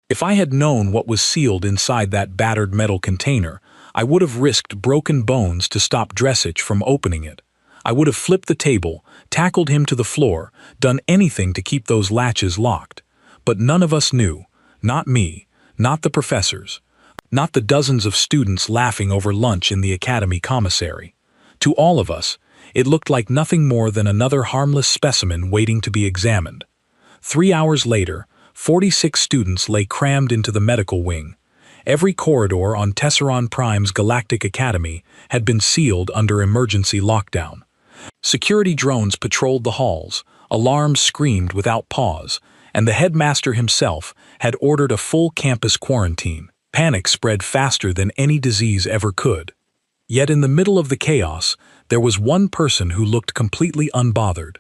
If I had known what was sealed inside that battered metal container, I would have risked broken bones to stop Dressage from opening it. I would have flipped the table, tackled him to the floor, done anything to keep those latches locked. But none of us knew. Not me, not the professors, not the dozens of students laughing over lunch in the academy commissary. To all of us, it looked like nothing more than another harmless specimen waiting to be examined. 3 hours later, 46 students lay crammed into the medical wing. Every corridor on Tesseron Prime's Galactic Academy had been sealed under emergency lockdown. Security drones patrolled the halls, alarms screamed without pause, and the headmaster himself had ordered a full campus quarantine. Panic spread faster than any disease ever could. Yet in the middle of the chaos, there was one person who looked completely unbothered.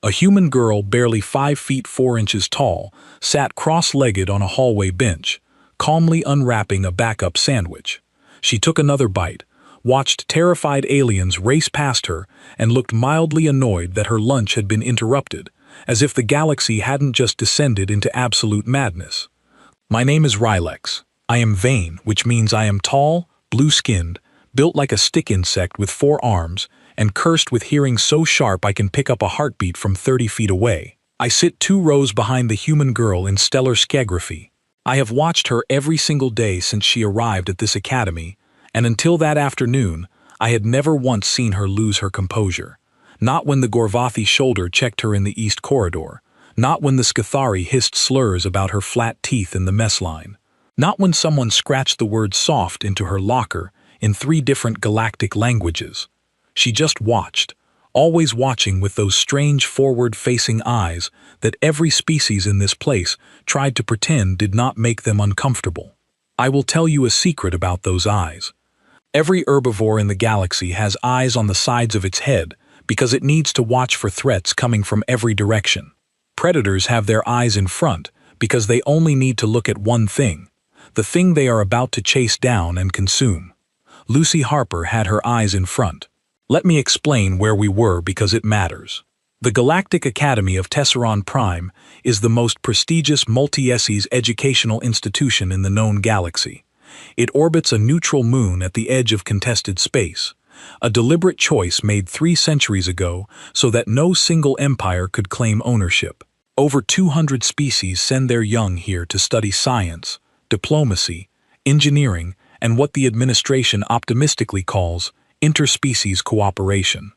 A human girl barely 5 feet 4 inches tall sat cross-legged on a hallway bench, calmly unwrapping a backup sandwich. She took another bite, watched terrified aliens race past her, and looked mildly annoyed that her lunch had been interrupted, as if the galaxy hadn't just descended into absolute madness. My name is Rylex. I am vain, which means I am tall, blue-skinned, built like a stick insect with 4 arms, and cursed with hearing so sharp I can pick up a heartbeat from 30 feet away. I sit 2 rows behind the human girl in stellar scagraphy. I have watched her every single day since she arrived at this academy, and until that afternoon, I had never once seen her lose her composure. Not when the Gorvathi shoulder checked her in the east corridor, not when the Scathari hissed slurs about her flat teeth in the mess line, not when someone scratched the word soft into her locker in 3 different galactic languages. She just watched, always watching with those strange forward-facing eyes that every species in this place tried to pretend did not make them uncomfortable. I will tell you a secret about those eyes. Every herbivore in the galaxy has eyes on the sides of its head because it needs to watch for threats coming from every direction. Predators have their eyes in front because they only need to look at one thing, the thing they are about to chase down and consume. Lucy Harper had her eyes in front. Let me explain where we were because it matters. The Galactic Academy of Tesseron Prime is the most prestigious multi-esses educational institution in the known galaxy. It orbits a neutral moon at the edge of contested space, a deliberate choice made 3 centuries ago so that no single empire could claim ownership. Over 200 species send their young here to study science, diplomacy, engineering, and what the administration optimistically calls interspecies cooperation.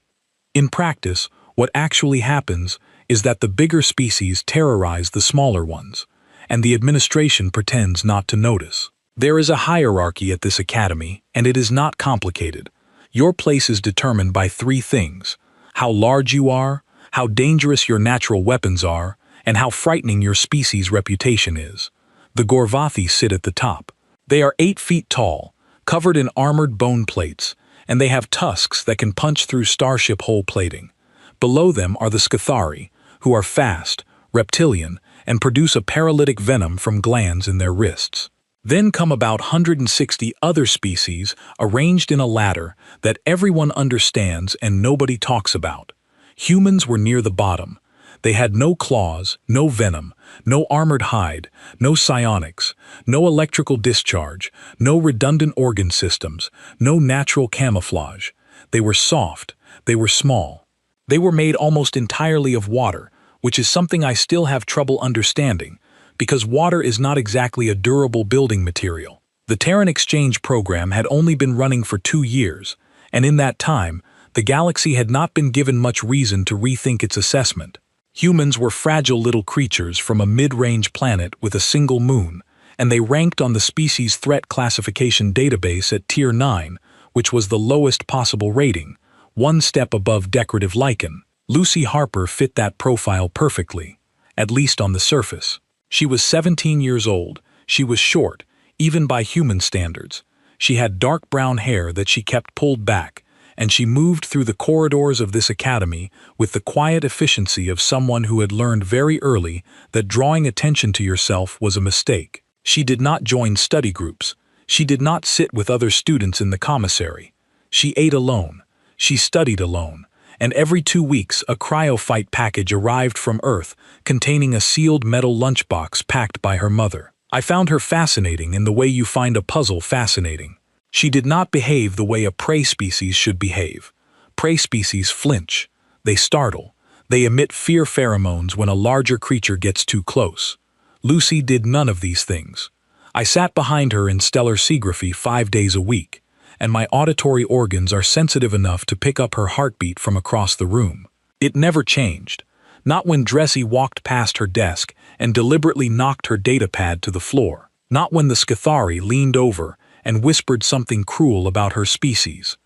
In practice, what actually happens is that the bigger species terrorize the smaller ones, and the administration pretends not to notice. There is a hierarchy at this academy, and it is not complicated. Your place is determined by 3 things: how large you are, how dangerous your natural weapons are, and how frightening your species' reputation is. The Gorvathi sit at the top. They are 8 feet tall, covered in armored bone plates, and they have tusks that can punch through starship hull plating. Below them are the Scathari, who are fast, reptilian, and produce a paralytic venom from glands in their wrists. Then come about 160 other species arranged in a ladder that everyone understands and nobody talks about. Humans were near the bottom. They had no claws, no venom, no armored hide, no psionics, no electrical discharge, no redundant organ systems, no natural camouflage. They were soft, they were small. They were made almost entirely of water, which is something I still have trouble understanding, because water is not exactly a durable building material. The Terran exchange program had only been running for 2 years, and in that time, the galaxy had not been given much reason to rethink its assessment. Humans were fragile little creatures from a mid-range planet with a single moon, and they ranked on the species threat classification database at Tier 9, which was the lowest possible rating, 1 step above decorative lichen. Lucy Harper fit that profile perfectly, at least on the surface. She was 17 years old, she was short, even by human standards. She had dark brown hair that she kept pulled back, and she moved through the corridors of this academy with the quiet efficiency of someone who had learned very early that drawing attention to yourself was a mistake. She did not join study groups. She did not sit with other students in the commissary. She ate alone. She studied alone. And every 2 weeks a cryophyte package arrived from Earth containing a sealed metal lunchbox packed by her mother. I found her fascinating in the way you find a puzzle fascinating. She did not behave the way a prey species should behave. Prey species flinch. They startle. They emit fear pheromones when a larger creature gets too close. Lucy did none of these things. I sat behind her in stellar seagraphy 5 days a week, and my auditory organs are sensitive enough to pick up her heartbeat from across the room. It never changed. Not when Dressy walked past her desk and deliberately knocked her datapad to the floor. Not when the Scathari leaned over and whispered something cruel about her species.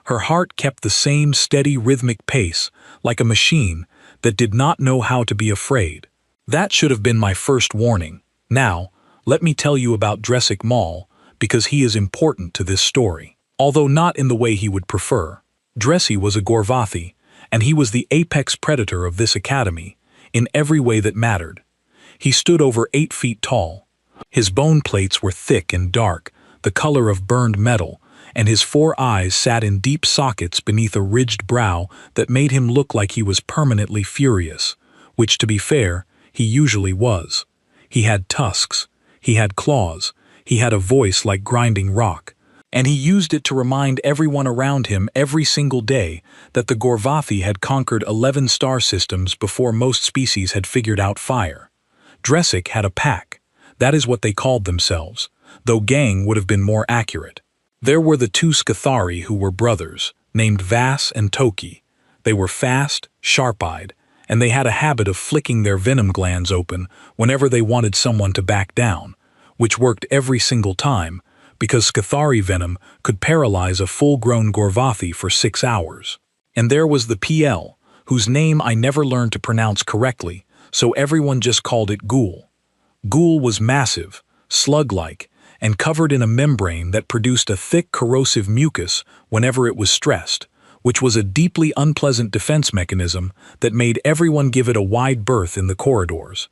Her heart kept the same steady rhythmic pace, like a machine that did not know how to be afraid. That should have been my first warning. Now, let me tell you about Dressic Mall, because he is important to this story. Although not in the way he would prefer. Dressy was a Gorvathi, and he was the apex predator of this academy, in every way that mattered. He stood over 8 feet tall. His bone plates were thick and dark, the color of burned metal, and his 4 eyes sat in deep sockets beneath a ridged brow that made him look like he was permanently furious, which, to be fair, he usually was. He had tusks, he had claws, he had a voice like grinding rock, and he used it to remind everyone around him every single day that the Gorvathi had conquered 11 star systems before most species had figured out fire. Dressic had a pack. That is what they called themselves, though gang would have been more accurate. There were the 2 Scathari who were brothers, named Vass and Toki. They were fast, sharp-eyed, and they had a habit of flicking their venom glands open whenever they wanted someone to back down, which worked every single time, because Scathari venom could paralyze a full-grown Gorvathi for 6 hours. And there was the PL, whose name I never learned to pronounce correctly, so everyone just called it Ghoul. Ghoul was massive, slug-like, and covered in a membrane that produced a thick corrosive mucus whenever it was stressed, which was a deeply unpleasant defense mechanism that made everyone give it a wide berth in the corridors.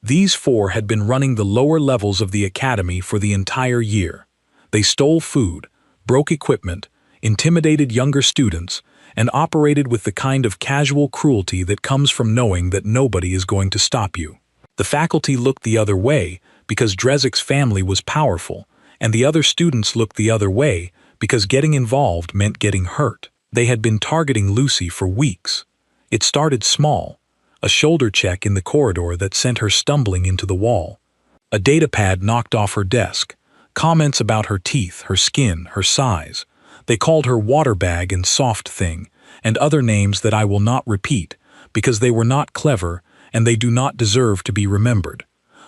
These 4 had been running the lower levels of the academy for the entire year. They stole food, broke equipment, intimidated younger students, and operated with the kind of casual cruelty that comes from knowing that nobody is going to stop you. The faculty looked the other way because Dressic's family was powerful, and the other students looked the other way because getting involved meant getting hurt. They had been targeting Lucy for weeks. It started small, a shoulder check in the corridor that sent her stumbling into the wall. A datapad knocked off her desk, comments about her teeth, her skin, her size. They called her water bag and soft thing, and other names that I will not repeat, because they were not clever and they do not deserve to be remembered.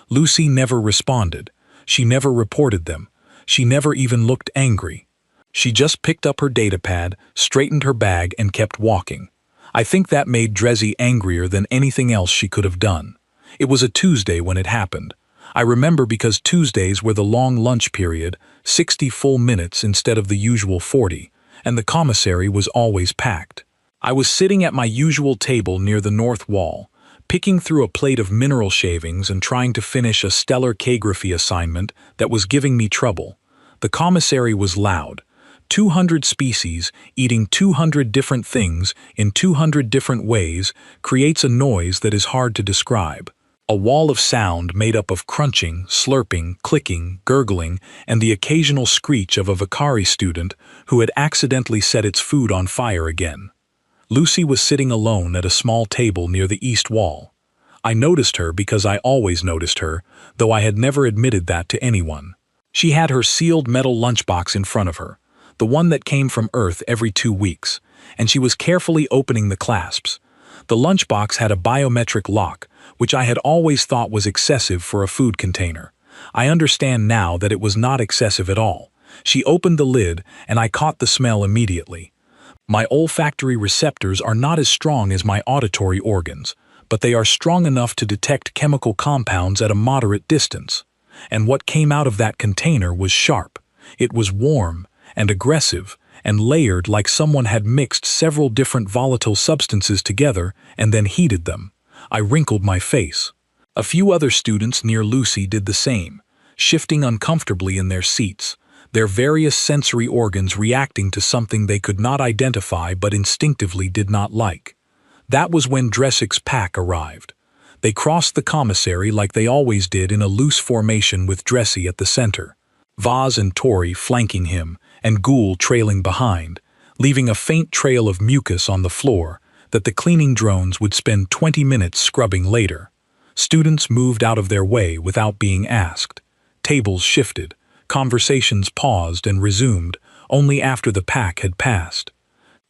Lucy never responded. She never reported them. She never even looked angry. She just picked up her datapad, straightened her bag, and kept walking. I think that made Dressy angrier than anything else she could have done. It was a Tuesday when it happened. I remember because Tuesdays were the long lunch period, 60 full minutes instead of the usual 40, and the commissary was always packed. I was sitting at my usual table near the north wall, picking through a plate of mineral shavings and trying to finish a stellar calligraphy assignment that was giving me trouble. The commissary was loud. 200 species eating 200 different things in 200 different ways creates a noise that is hard to describe. A wall of sound made up of crunching, slurping, clicking, gurgling, and the occasional screech of a Vicari student who had accidentally set its food on fire again. Lucy was sitting alone at a small table near the east wall. I noticed her because I always noticed her, though I had never admitted that to anyone. She had her sealed metal lunchbox in front of her, the one that came from Earth every 2 weeks, and she was carefully opening the clasps. The lunchbox had a biometric lock, which I had always thought was excessive for a food container. I understand now that it was not excessive at all. She opened the lid, and I caught the smell immediately. My olfactory receptors are not as strong as my auditory organs, but they are strong enough to detect chemical compounds at a moderate distance. And what came out of that container was sharp. It was warm and aggressive and layered like someone had mixed several different volatile substances together and then heated them. I wrinkled my face. A few other students near Lucy did the same, shifting uncomfortably in their seats, their various sensory organs reacting to something they could not identify but instinctively did not like. That was when Dressic's pack arrived. They crossed the commissary like they always did in a loose formation with Dressy at the center, Vaz and Tori flanking him, and Ghoul trailing behind, leaving a faint trail of mucus on the floor that the cleaning drones would spend 20 minutes scrubbing later. Students moved out of their way without being asked. Tables shifted, conversations paused and resumed only after the pack had passed.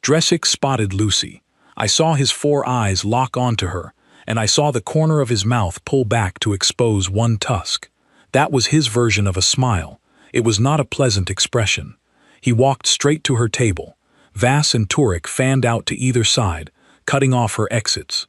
Dressick spotted Lucy. I saw his 4 eyes lock onto her, and I saw the corner of his mouth pull back to expose one tusk. That was his version of a smile. It was not a pleasant expression. He walked straight to her table. Vass and Turek fanned out to either side, cutting off her exits.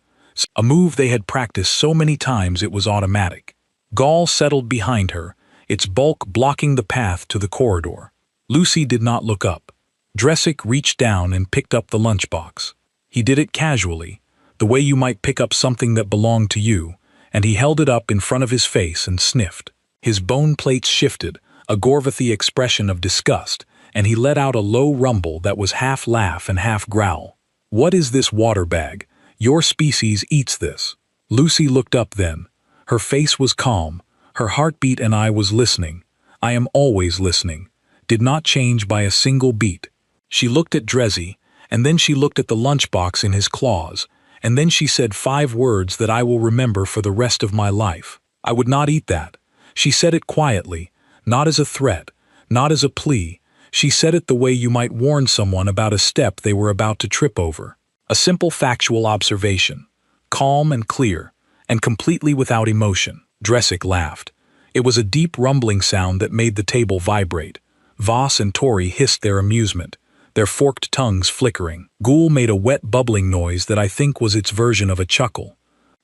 A move they had practiced so many times it was automatic. Gall settled behind her, its bulk blocking the path to the corridor. Lucy did not look up. Dressick reached down and picked up the lunchbox. He did it casually, the way you might pick up something that belonged to you, and he held it up in front of his face and sniffed. His bone plates shifted, a Gorvathy expression of disgust, and he let out a low rumble that was half laugh and half growl. "What is this water bag? Your species eats this." Lucy looked up then. Her face was calm, her heartbeat and I was listening. I am always listening. Did not change by a single beat. She looked at Dressy, and then she looked at the lunchbox in his claws, and then she said 5 words that I will remember for the rest of my life. I would not eat that. She said it quietly, not as a threat, not as a plea. She said it the way you might warn someone about a step they were about to trip over. A simple factual observation, calm and clear, and completely without emotion. Dressick laughed. It was a deep rumbling sound that made the table vibrate. Voss and Tori hissed their amusement, their forked tongues flickering. Ghoul made a wet bubbling noise that I think was its version of a chuckle.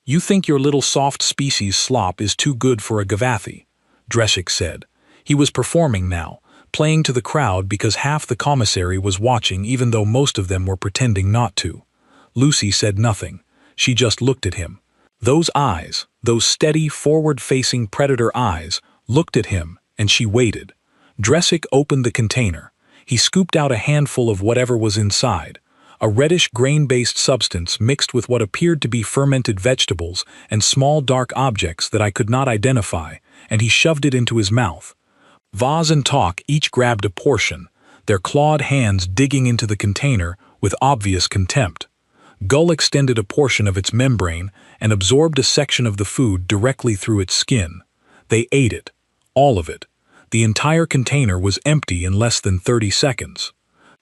"You think your little soft species slop is too good for a Gorvathy," Dressick said. He was performing now, playing to the crowd because half the commissary was watching even though most of them were pretending not to. Lucy said nothing. She just looked at him. Those eyes, those steady, forward-facing predator eyes, looked at him, and she waited. Dressick opened the container. He scooped out a handful of whatever was inside, a reddish grain-based substance mixed with what appeared to be fermented vegetables and small dark objects that I could not identify, and he shoved it into his mouth. Vaz and Talk each grabbed a portion, their clawed hands digging into the container with obvious contempt. Gull extended a portion of its membrane and absorbed a section of the food directly through its skin. They ate it, all of it. The entire container was empty in less than 30 seconds.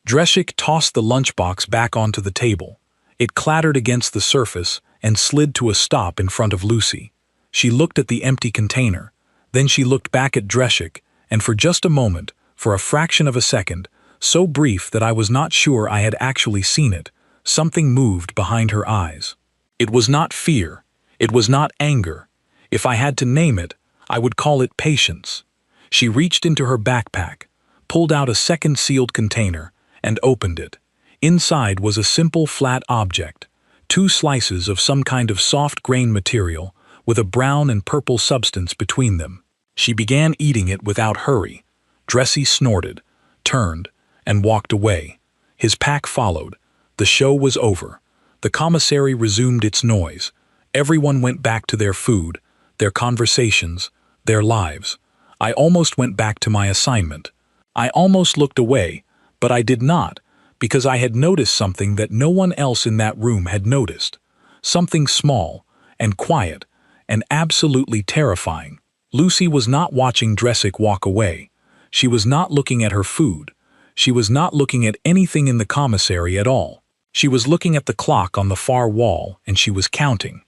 Dressick tossed the lunchbox back onto the table. It clattered against the surface and slid to a stop in front of Lucy. She looked at the empty container. Then she looked back at Dressick, and for just a moment, for a fraction of a second, so brief that I was not sure I had actually seen it, something moved behind her eyes. It was not fear. It was not anger. If I had to name it, I would call it patience. She reached into her backpack, pulled out a second sealed container, and opened it. Inside was a simple flat object, 2 slices of some kind of soft grain material with a brown and purple substance between them. She began eating it without hurry. Dressy snorted, turned, and walked away. His pack followed. The show was over. The commissary resumed its noise. Everyone went back to their food, their conversations, their lives. I almost went back to my assignment. I almost looked away, but I did not, because I had noticed something that no one else in that room had noticed. Something small, and quiet, and absolutely terrifying. Lucy was not watching Dressick walk away. She was not looking at her food. She was not looking at anything in the commissary at all. She was looking at the clock on the far wall, and she was counting.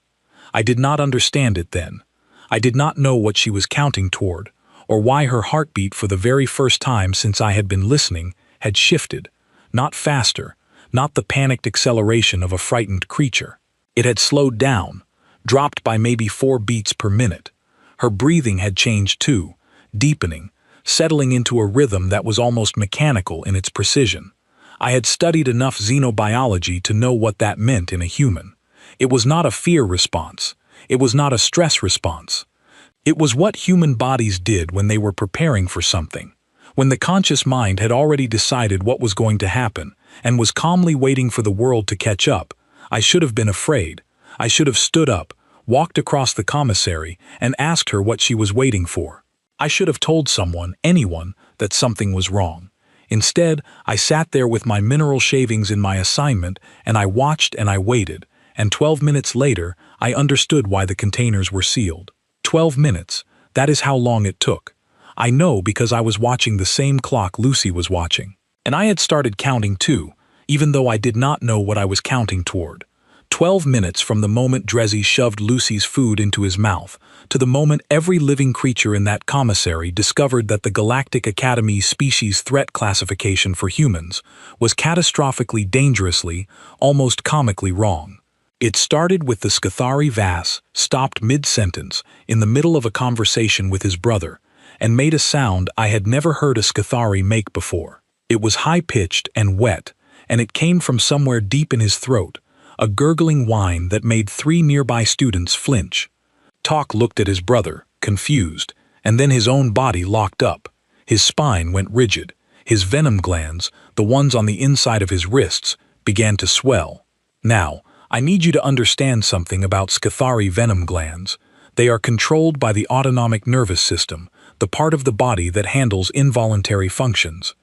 I did not understand it then. I did not know what she was counting toward, or why her heartbeat for the very first time since I had been listening had shifted, not faster, not the panicked acceleration of a frightened creature. It had slowed down, dropped by maybe 4 beats per minute. Her breathing had changed too, deepening, settling into a rhythm that was almost mechanical in its precision. I had studied enough xenobiology to know what that meant in a human. It was not a fear response. It was not a stress response. It was what human bodies did when they were preparing for something, when the conscious mind had already decided what was going to happen and was calmly waiting for the world to catch up. I should have been afraid. I should have stood up, walked across the commissary, and asked her what she was waiting for. I should have told someone, anyone, that something was wrong. Instead, I sat there with my mineral shavings in my assignment, and I watched and I waited, and 12 minutes later, I understood why the containers were sealed. 12 minutes, that is how long it took. I know because I was watching the same clock Lucy was watching. And I had started counting too, even though I did not know what I was counting toward. 12 minutes from the moment Dreszy shoved Lucy's food into his mouth, to the moment every living creature in that commissary discovered that the Galactic Academy's species threat classification for humans was catastrophically dangerously, almost comically wrong. It started with the Scathari Vass stopped mid-sentence in the middle of a conversation with his brother and made a sound I had never heard a Scathari make before. It was high-pitched and wet, and it came from somewhere deep in his throat, a gurgling whine that made 3 nearby students flinch. Talk looked at his brother, confused, and then his own body locked up. His spine went rigid. His venom glands, the ones on the inside of his wrists, began to swell. Now, I need you to understand something about Scathari venom glands. They are controlled by the autonomic nervous system, the part of the body that handles involuntary functions.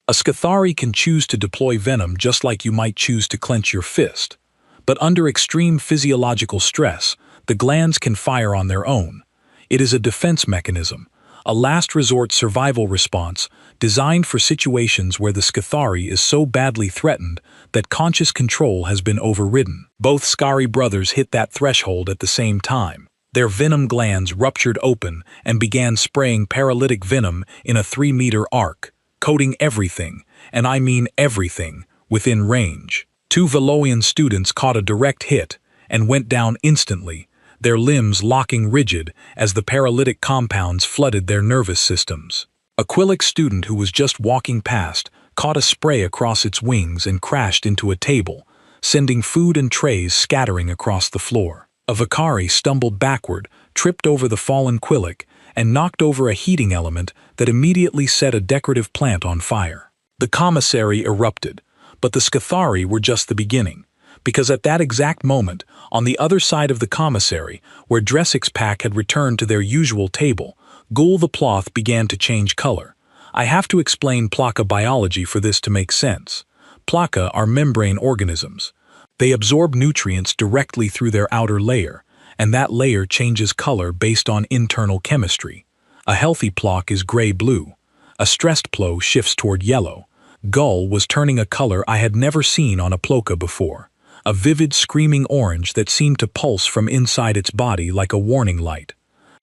A Scathari can choose to deploy venom just like you might choose to clench your fist. But under extreme physiological stress, the glands can fire on their own. It is a defense mechanism, a last-resort survival response designed for situations where the Scathari is so badly threatened that conscious control has been overridden. Both Scari brothers hit that threshold at the same time. Their venom glands ruptured open and began spraying paralytic venom in a 3-meter arc, coating everything, and I mean everything, within range. 2 Veloian students caught a direct hit and went down instantly, their limbs locking rigid as the paralytic compounds flooded their nervous systems. A Quilic student who was just walking past caught a spray across its wings and crashed into a table, sending food and trays scattering across the floor. A Vicari stumbled backward, tripped over the fallen Quilic, and knocked over a heating element that immediately set a decorative plant on fire. The commissary erupted. But the Scathari were just the beginning, because at that exact moment, on the other side of the commissary, where Dressic's pack had returned to their usual table, Ghoul the Ploth began to change color. I have to explain Plaka biology for this to make sense. Plaka are membrane organisms. They absorb nutrients directly through their outer layer, and that layer changes color based on internal chemistry. A healthy Plok is gray-blue. A stressed Plo shifts toward yellow. Gull was turning a color I had never seen on a Ploka before, a vivid screaming orange that seemed to pulse from inside its body like a warning light.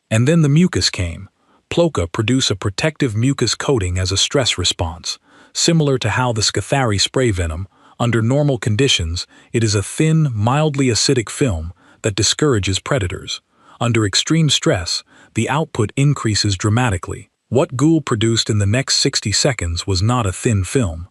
And then the mucus came. Ploka produce a protective mucus coating as a stress response. Similar to how the Scathari spray venom, under normal conditions, it is a thin, mildly acidic film that discourages predators. Under extreme stress, the output increases dramatically. What Ghoul produced in the next 60 seconds was not a thin film.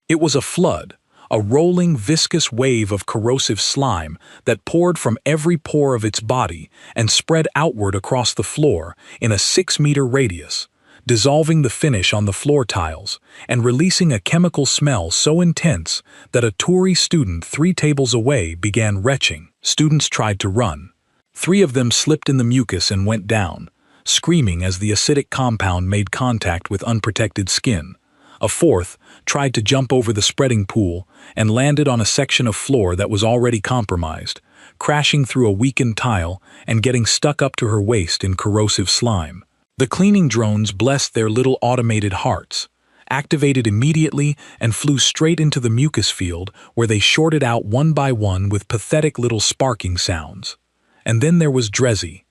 It was a flood, a rolling, viscous wave of corrosive slime that poured from every pore of its body and spread outward across the floor in a 6-meter radius, dissolving the finish on the floor tiles and releasing a chemical smell so intense that a Tory student 3 tables away began retching. Students tried to run. 3 of them slipped in the mucus and went down, screaming as the acidic compound made contact with unprotected skin. A 4th tried to jump over the spreading pool and landed on a section of floor that was already compromised, crashing through a weakened tile and getting stuck up to her waist in corrosive slime. The cleaning drones blessed their little automated hearts, activated immediately and flew straight into the mucus field where they shorted out one by one with pathetic little sparking sounds. And then there was Dreszy.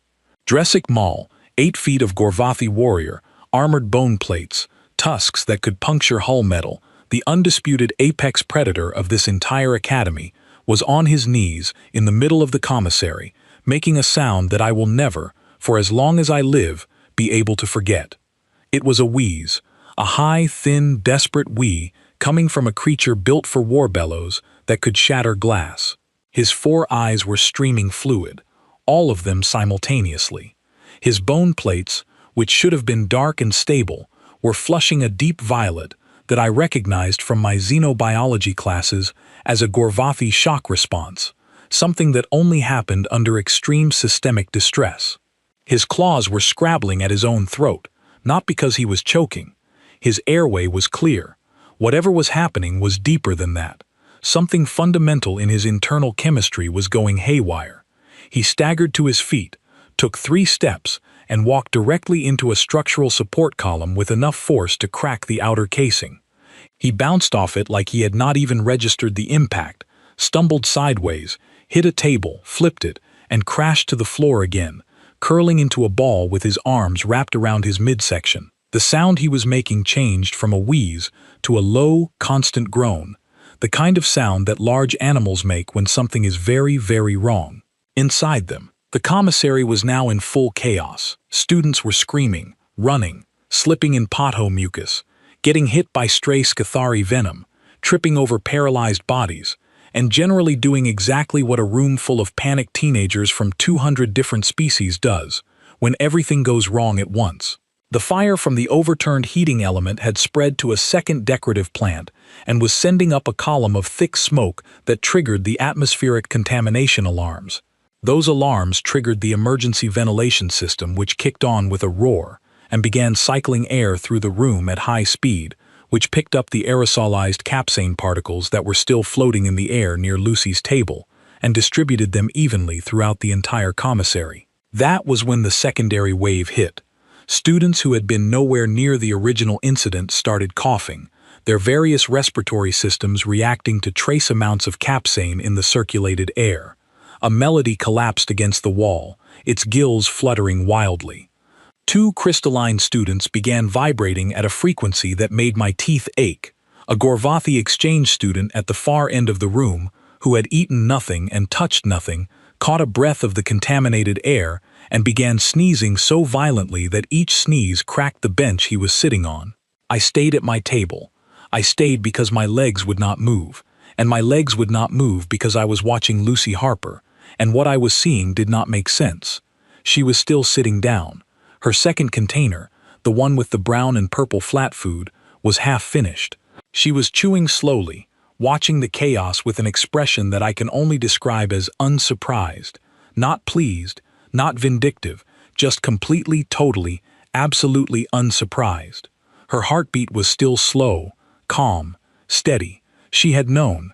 Dressic Maul, 8 feet of Gorvathi warrior, armored bone plates, tusks that could puncture hull metal, the undisputed apex predator of this entire academy, was on his knees in the middle of the commissary, making a sound that I will never, for as long as I live, be able to forget. It was a wheeze, a high, thin, desperate wee coming from a creature built for war bellows that could shatter glass. His 4 eyes were streaming fluid, all of them simultaneously. His bone plates, which should have been dark and stable, were flushing a deep violet that I recognized from my xenobiology classes as a Gorvathi shock response, something that only happened under extreme systemic distress. His claws were scrabbling at his own throat, not because he was choking. His airway was clear. Whatever was happening was deeper than that. Something fundamental in his internal chemistry was going haywire. He staggered to his feet, took 3 steps, and walked directly into a structural support column with enough force to crack the outer casing. He bounced off it like he had not even registered the impact, stumbled sideways, hit a table, flipped it, and crashed to the floor again, curling into a ball with his arms wrapped around his midsection. The sound he was making changed from a wheeze to a low, constant groan, the kind of sound that large animals make when something is very, very wrong. Inside them, the commissary was now in full chaos. Students were screaming, running, slipping in pothole mucus, getting hit by stray Scathari venom, tripping over paralyzed bodies, and generally doing exactly what a room full of panicked teenagers from 200 different species does, when everything goes wrong at once. The fire from the overturned heating element had spread to a second decorative plant and was sending up a column of thick smoke that triggered the atmospheric contamination alarms. Those alarms triggered the emergency ventilation system, which kicked on with a roar and began cycling air through the room at high speed, which picked up the aerosolized capsaicin particles that were still floating in the air near Lucy's table and distributed them evenly throughout the entire commissary. That was when the secondary wave hit. Students who had been nowhere near the original incident started coughing, their various respiratory systems reacting to trace amounts of capsaicin in the circulated air. A melody collapsed against the wall, its gills fluttering wildly. 2 crystalline students began vibrating at a frequency that made my teeth ache. A Gorvathi exchange student at the far end of the room, who had eaten nothing and touched nothing, caught a breath of the contaminated air and began sneezing so violently that each sneeze cracked the bench he was sitting on. I stayed at my table. I stayed because my legs would not move, and my legs would not move because I was watching Lucy Harper, and what I was seeing did not make sense. She was still sitting down. Her second container, the one with the brown and purple flat food, was half finished. She was chewing slowly, watching the chaos with an expression that I can only describe as unsurprised, not pleased, not vindictive, just completely, totally, absolutely unsurprised. Her heartbeat was still slow, calm, steady. She had known.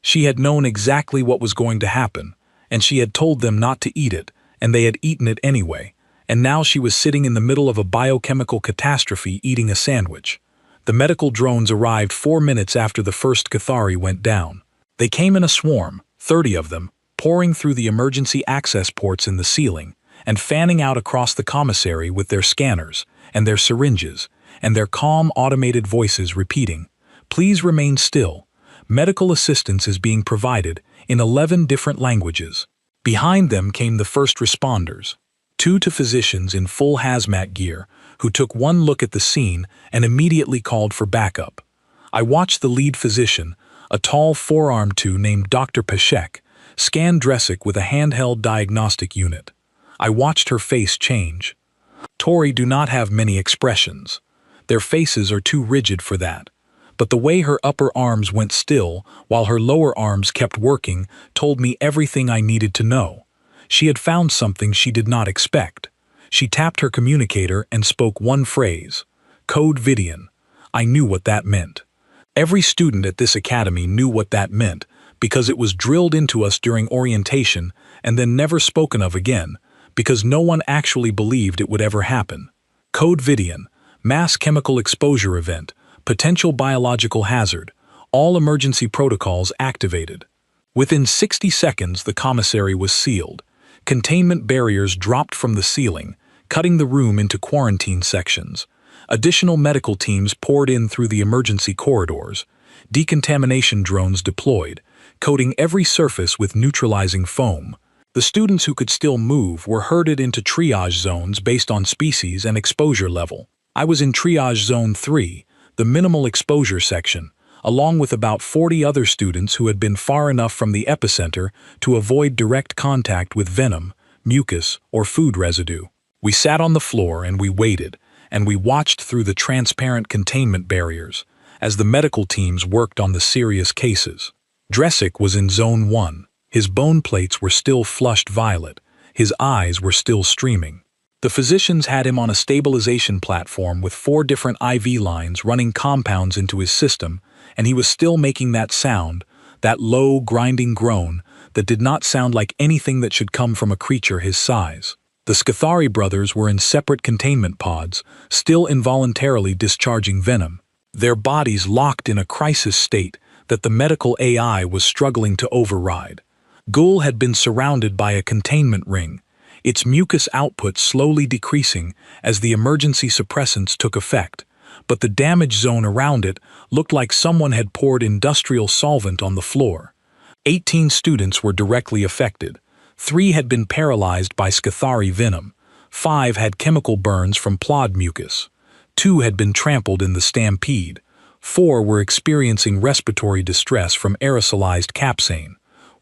She had known exactly what was going to happen, and she had told them not to eat it, and they had eaten it anyway, and now she was sitting in the middle of a biochemical catastrophe eating a sandwich. The medical drones arrived 4 minutes after the first Cathari went down. They came in a swarm, 30 of them, pouring through the emergency access ports in the ceiling and fanning out across the commissary with their scanners and their syringes and their calm automated voices repeating, "Please remain still. Medical assistance is being provided in 11 different languages." Behind them came the first responders, 2 physicians in full hazmat gear who took one look at the scene and immediately called for backup. I watched the lead physician, a tall 4-armed named Dr. Peshek, scan Dresic with a handheld diagnostic unit. I watched her face change. Stori do not have many expressions. Their faces are too rigid for that. But the way her upper arms went still while her lower arms kept working told me everything I needed to know. She had found something she did not expect. She tapped her communicator and spoke one phrase, "Code Vidian." I knew what that meant. Every student at this academy knew what that meant, because it was drilled into us during orientation and then never spoken of again, because no one actually believed it would ever happen. Code Vidian, mass chemical exposure event, potential biological hazard, all emergency protocols activated. Within 60 seconds, the commissary was sealed. Containment barriers dropped from the ceiling, cutting the room into quarantine sections. Additional medical teams poured in through the emergency corridors. Decontamination drones deployed, coating every surface with neutralizing foam. The students who could still move were herded into triage zones based on species and exposure level. I was in triage zone 3, the minimal exposure section, along with about 40 other students who had been far enough from the epicenter to avoid direct contact with venom, mucus, or food residue. We sat on the floor and we waited, and we watched through the transparent containment barriers as the medical teams worked on the serious cases. Dresic was in Zone 1. His bone plates were still flushed violet. His eyes were still streaming. The physicians had him on a stabilization platform with 4 different IV lines running compounds into his system, and he was still making that sound, that low, grinding groan that did not sound like anything that should come from a creature his size. The Stori brothers were in separate containment pods, still involuntarily discharging venom, their bodies locked in a crisis state that the medical AI was struggling to override. Ghoul had been surrounded by a containment ring, its mucus output slowly decreasing as the emergency suppressants took effect, but the damage zone around it looked like someone had poured industrial solvent on the floor. 18 students were directly affected. 3 had been paralyzed by Stori venom. 5 had chemical burns from plod mucus. 2 had been trampled in the stampede. 4 were experiencing respiratory distress from aerosolized capsaicin.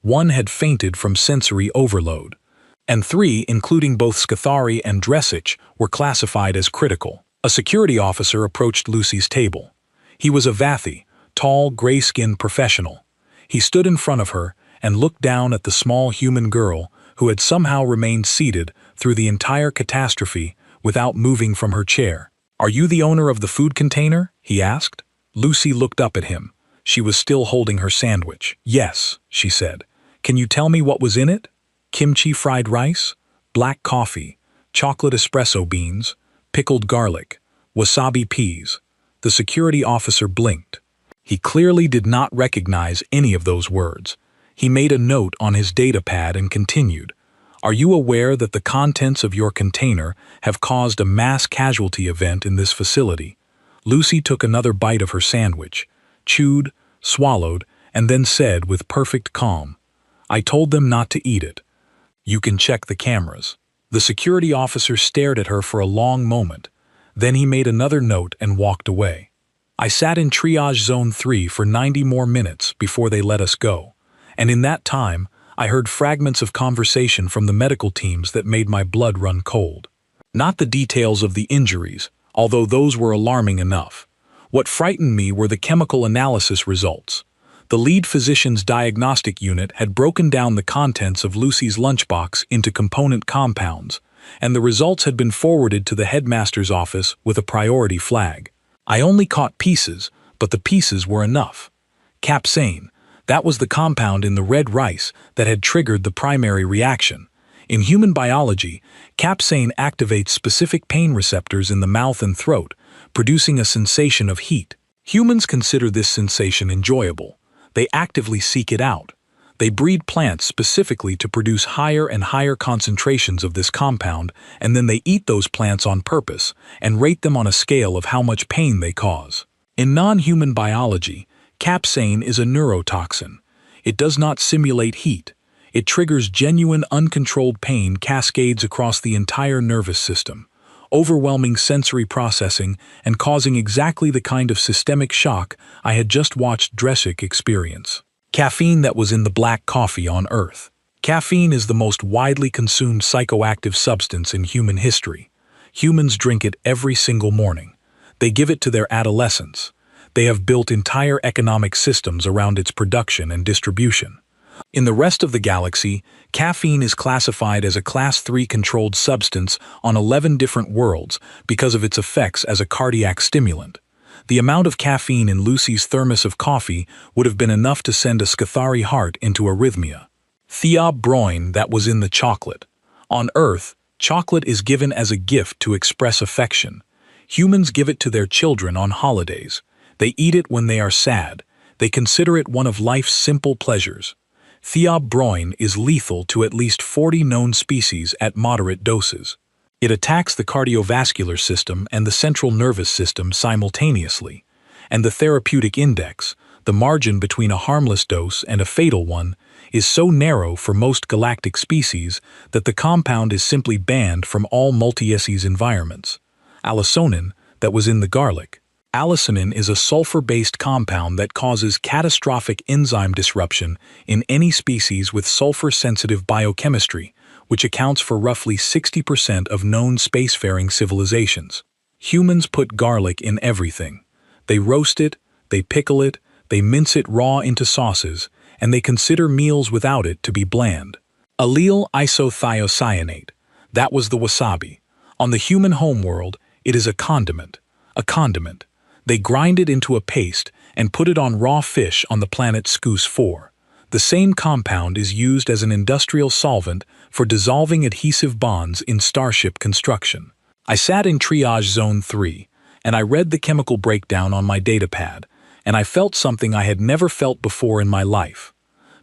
1 had fainted from sensory overload. And 3, including both Stori and Dressich, were classified as critical. A security officer approached Lucy's table. He was a Vathi, tall, gray-skinned professional. He stood in front of her and looked down at the small human girl who had somehow remained seated through the entire catastrophe without moving from her chair. "Are you the owner of the food container?" he asked. Lucy looked up at him. She was still holding her sandwich. "Yes," she said. "Can you tell me what was in it?" "Kimchi fried rice, black coffee, chocolate espresso beans, pickled garlic, wasabi peas." The security officer blinked. He clearly did not recognize any of those words. He made a note on his data pad and continued. "Are you aware that the contents of your container have caused a mass casualty event in this facility?" Lucy took another bite of her sandwich, chewed, swallowed, and then said with perfect calm, "I told them not to eat it. You can check the cameras." The security officer stared at her for a long moment. Then he made another note and walked away. "I sat in triage zone 3 for 90 more minutes before they let us go, and in that time, I heard fragments of conversation from the medical teams that made my blood run cold. Not the details of the injuries, although those were alarming enough. What frightened me were the chemical analysis results. The lead physician's diagnostic unit had broken down the contents of Lucy's lunchbox into component compounds, and the results had been forwarded to the headmaster's office with a priority flag. I only caught pieces, but the pieces were enough. Capsaicin, that was the compound in the red rice that had triggered the primary reaction. In human biology, capsaicin activates specific pain receptors in the mouth and throat, producing a sensation of heat. Humans consider this sensation enjoyable. They actively seek it out. They breed plants specifically to produce higher and higher concentrations of this compound, and then they eat those plants on purpose and rate them on a scale of how much pain they cause. In non-human biology, capsaicin is a neurotoxin. It does not simulate heat. It triggers genuine, uncontrolled pain cascades across the entire nervous system, overwhelming sensory processing and causing exactly the kind of systemic shock I had just watched Dressich experience. Caffeine that was in the black coffee on Earth. Caffeine is the most widely consumed psychoactive substance in human history. Humans drink it every single morning. They give it to their adolescents. They have built entire economic systems around its production and distribution. In the rest of the galaxy, caffeine is classified as a Class 3 controlled substance on 11 different worlds because of its effects as a cardiac stimulant. The amount of caffeine in Lucy's thermos of coffee would have been enough to send a Stori heart into arrhythmia. Theobromine that was in the chocolate. On Earth, chocolate is given as a gift to express affection. Humans give it to their children on holidays. They eat it when they are sad. They consider it one of life's simple pleasures. Theobromine is lethal to at least 40 known species at moderate doses. It attacks the cardiovascular system and the central nervous system simultaneously, and the therapeutic index, the margin between a harmless dose and a fatal one, is so narrow for most galactic species that the compound is simply banned from all multi-species environments. Allosonin, that was in the garlic. Allosonin is a sulfur-based compound that causes catastrophic enzyme disruption in any species with sulfur-sensitive biochemistry, which accounts for roughly 60% of known spacefaring civilizations. Humans put garlic in everything. They roast it, they pickle it, they mince it raw into sauces, and they consider meals without it to be bland. Allyl isothiocyanate. That was the wasabi. On the human homeworld, it is a condiment. A condiment. They grind it into a paste and put it on raw fish on the planet Scus 4. The same compound is used as an industrial solvent for dissolving adhesive bonds in starship construction. I sat in triage zone 3, and I read the chemical breakdown on my datapad, and I felt something I had never felt before in my life.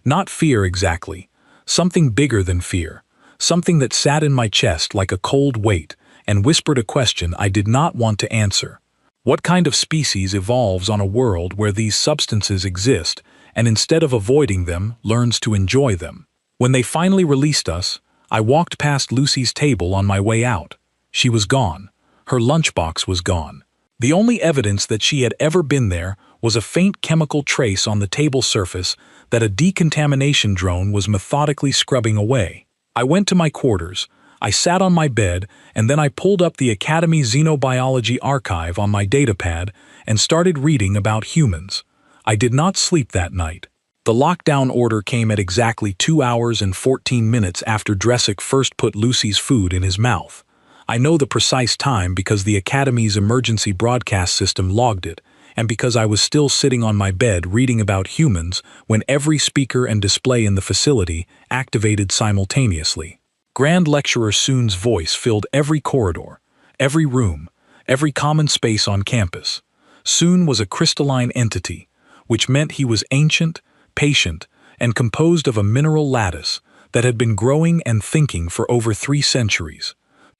Not fear exactly, something bigger than fear, something that sat in my chest like a cold weight and whispered a question I did not want to answer. What kind of species evolves on a world where these substances exist and instead of avoiding them, learns to enjoy them? When they finally released us, I walked past Lucy's table on my way out. She was gone. Her lunchbox was gone. The only evidence that she had ever been there was a faint chemical trace on the table surface that a decontamination drone was methodically scrubbing away. I went to my quarters, I sat on my bed, and then I pulled up the Academy Xenobiology archive on my datapad and started reading about humans. I did not sleep that night. The lockdown order came at exactly 2 hours and 14 minutes after Dresic first put Lucy's food in his mouth. I know the precise time because the Academy's emergency broadcast system logged it, and because I was still sitting on my bed reading about humans when every speaker and display in the facility activated simultaneously. Grand Lecturer Soon's voice filled every corridor, every room, every common space on campus. Soon was a crystalline entity, which meant he was ancient, patient, and composed of a mineral lattice that had been growing and thinking for over 3 centuries.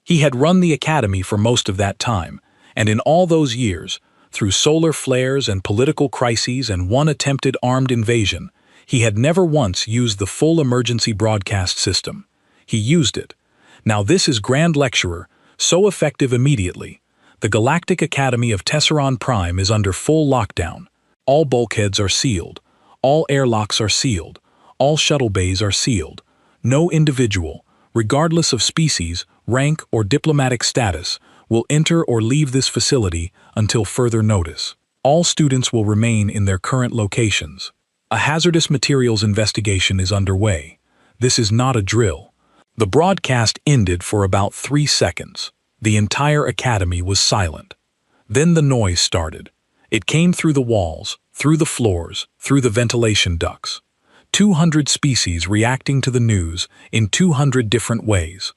He had run the Academy for most of that time, and in all those years, through solar flares and political crises and one attempted armed invasion, he had never once used the full emergency broadcast system. He used it. Now this is Grand Lecturer, so effective immediately. The Galactic Academy of Tesseron Prime is under full lockdown. All bulkheads are sealed. All airlocks are sealed. All shuttle bays are sealed. No individual, regardless of species, rank, or diplomatic status, will enter or leave this facility until further notice. All students will remain in their current locations. A hazardous materials investigation is underway. This is not a drill. The broadcast ended for about 3 seconds. The entire academy was silent. Then the noise started. It came through the walls, through the floors, through the ventilation ducts. 200 species reacting to the news in 200 different ways.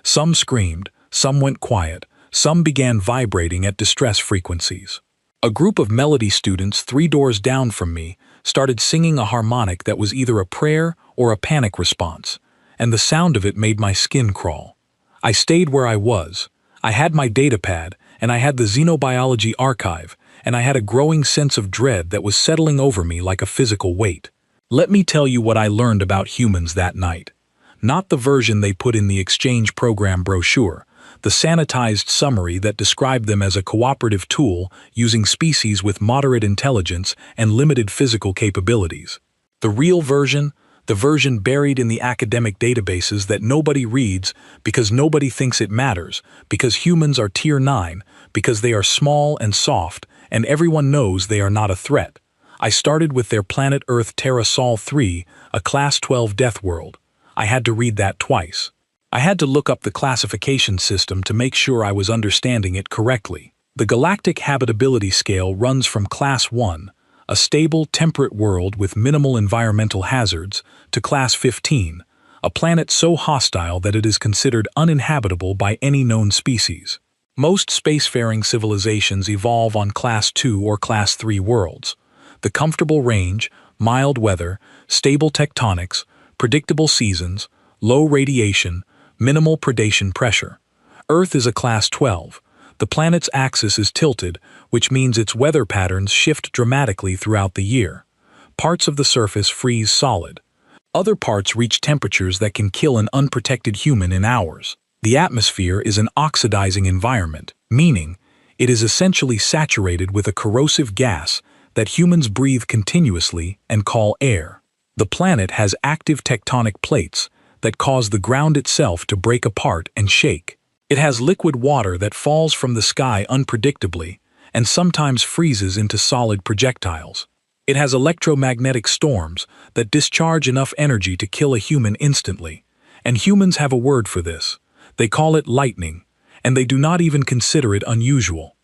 Some screamed, some went quiet, some began vibrating at distress frequencies. A group of melody students 3 doors down from me started singing a harmonic that was either a prayer or a panic response, and the sound of it made my skin crawl. I stayed where I was. I had my datapad, and I had the Xenobiology archive, and I had a growing sense of dread that was settling over me like a physical weight. Let me tell you what I learned about humans that night. Not the version they put in the exchange program brochure, the sanitized summary that described them as a cooperative tool using species with moderate intelligence and limited physical capabilities. The real version, the version buried in the academic databases that nobody reads because nobody thinks it matters, because humans are Tier 9, because they are small and soft, and everyone knows they are not a threat. I started with their planet Earth Terra Sol 3, a Class 12 death world. I had to read that twice. I had to look up the classification system to make sure I was understanding it correctly. The galactic habitability scale runs from Class 1, a stable, temperate world with minimal environmental hazards, to Class 15, a planet so hostile that it is considered uninhabitable by any known species. Most spacefaring civilizations evolve on Class 2 or Class 3 worlds. The comfortable range, mild weather, stable tectonics, predictable seasons, low radiation, minimal predation pressure. Earth is a Class 12. The planet's axis is tilted, which means its weather patterns shift dramatically throughout the year. Parts of the surface freeze solid. Other parts reach temperatures that can kill an unprotected human in hours. The atmosphere is an oxidizing environment, meaning it is essentially saturated with a corrosive gas that humans breathe continuously and call air. The planet has active tectonic plates that cause the ground itself to break apart and shake. It has liquid water that falls from the sky unpredictably and sometimes freezes into solid projectiles. It has electromagnetic storms that discharge enough energy to kill a human instantly. And humans have a word for this. They call it lightning, and they do not even consider it unusual.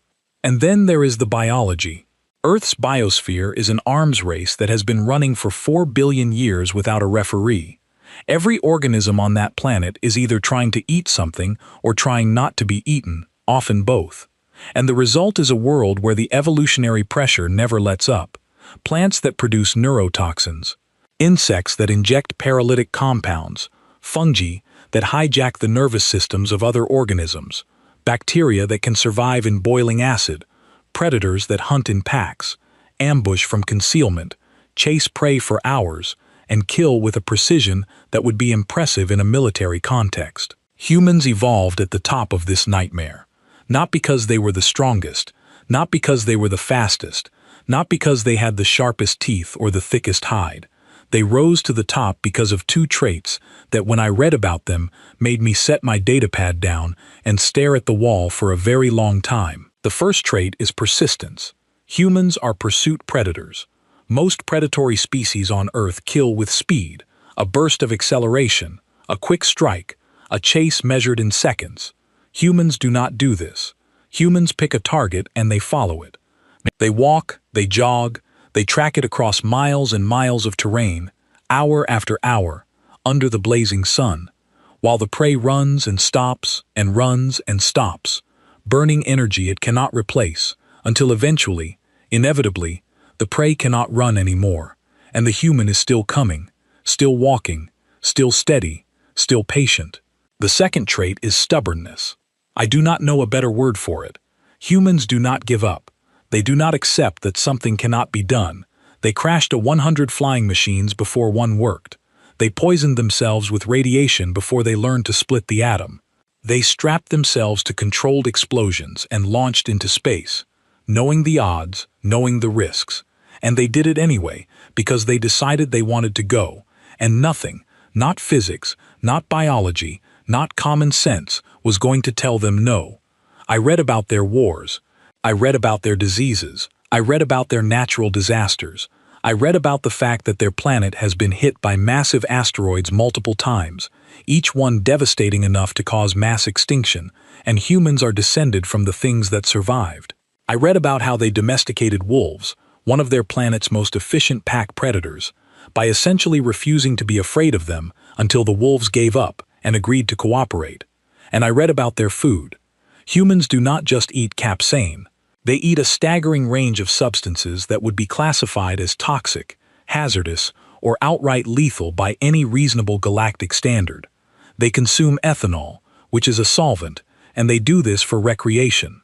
And then there is the biology. Earth's biosphere is an arms race that has been running for 4 billion years without a referee. Every organism on that planet is either trying to eat something or trying not to be eaten, often both. And the result is a world where the evolutionary pressure never lets up. Plants that produce neurotoxins, insects that inject paralytic compounds, fungi that hijack the nervous systems of other organisms, bacteria that can survive in boiling acid, predators that hunt in packs, ambush from concealment, chase prey for hours, and kill with a precision that would be impressive in a military context. Humans evolved at the top of this nightmare, not because they were the strongest, not because they were the fastest, not because they had the sharpest teeth or the thickest hide. They rose to the top because of two traits that, when I read about them, made me set my datapad down and stare at the wall for a very long time. The first trait is persistence. Humans are pursuit predators. Most predatory species on Earth kill with speed, a burst of acceleration, a quick strike, a chase measured in seconds. Humans do not do this. Humans pick a target and they follow it. They walk, they jog, they track it across miles and miles of terrain, hour after hour, under the blazing sun, while the prey runs and stops and runs and stops, burning energy it cannot replace, until eventually, inevitably, the prey cannot run anymore, and the human is still coming, still walking, still steady, still patient. The second trait is stubbornness. I do not know a better word for it. Humans do not give up. They do not accept that something cannot be done. They crashed 100 flying machines before one worked. They poisoned themselves with radiation before they learned to split the atom. They strapped themselves to controlled explosions and launched into space, knowing the odds, knowing the risks. And they did it anyway, because they decided they wanted to go, and nothing, not physics, not biology, not common sense, was going to tell them no. I read about their wars. I read about their diseases. I read about their natural disasters. I read about the fact that their planet has been hit by massive asteroids multiple times, each one devastating enough to cause mass extinction, and humans are descended from the things that survived. I read about how they domesticated wolves, one of their planet's most efficient pack predators, by essentially refusing to be afraid of them until the wolves gave up and agreed to cooperate. And I read about their food. Humans do not just eat capsaicin. They eat a staggering range of substances that would be classified as toxic, hazardous, or outright lethal by any reasonable galactic standard. They consume ethanol, which is a solvent, and they do this for recreation.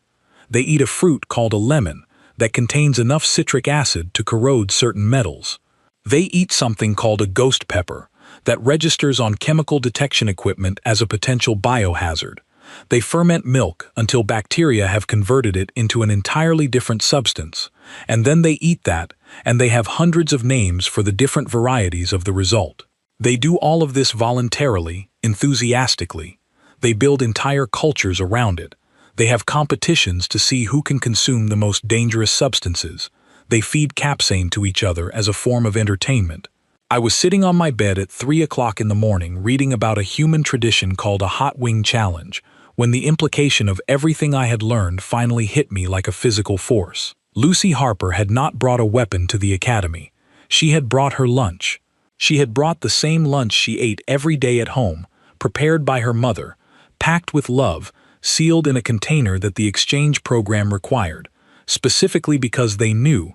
They eat a fruit called a lemon that contains enough citric acid to corrode certain metals. They eat something called a ghost pepper that registers on chemical detection equipment as a potential biohazard. They ferment milk until bacteria have converted it into an entirely different substance, and then they eat that, and they have hundreds of names for the different varieties of the result. They do all of this voluntarily, enthusiastically. They build entire cultures around it. They have competitions to see who can consume the most dangerous substances. They feed capsaicin to each other as a form of entertainment. I was sitting on my bed at 3 o'clock in the morning reading about a human tradition called a hot wing challenge, when the implication of everything I had learned finally hit me like a physical force. Lucy Harper had not brought a weapon to the academy. She had brought her lunch. She had brought the same lunch she ate every day at home, prepared by her mother, packed with love, sealed in a container that the exchange program required, specifically because they knew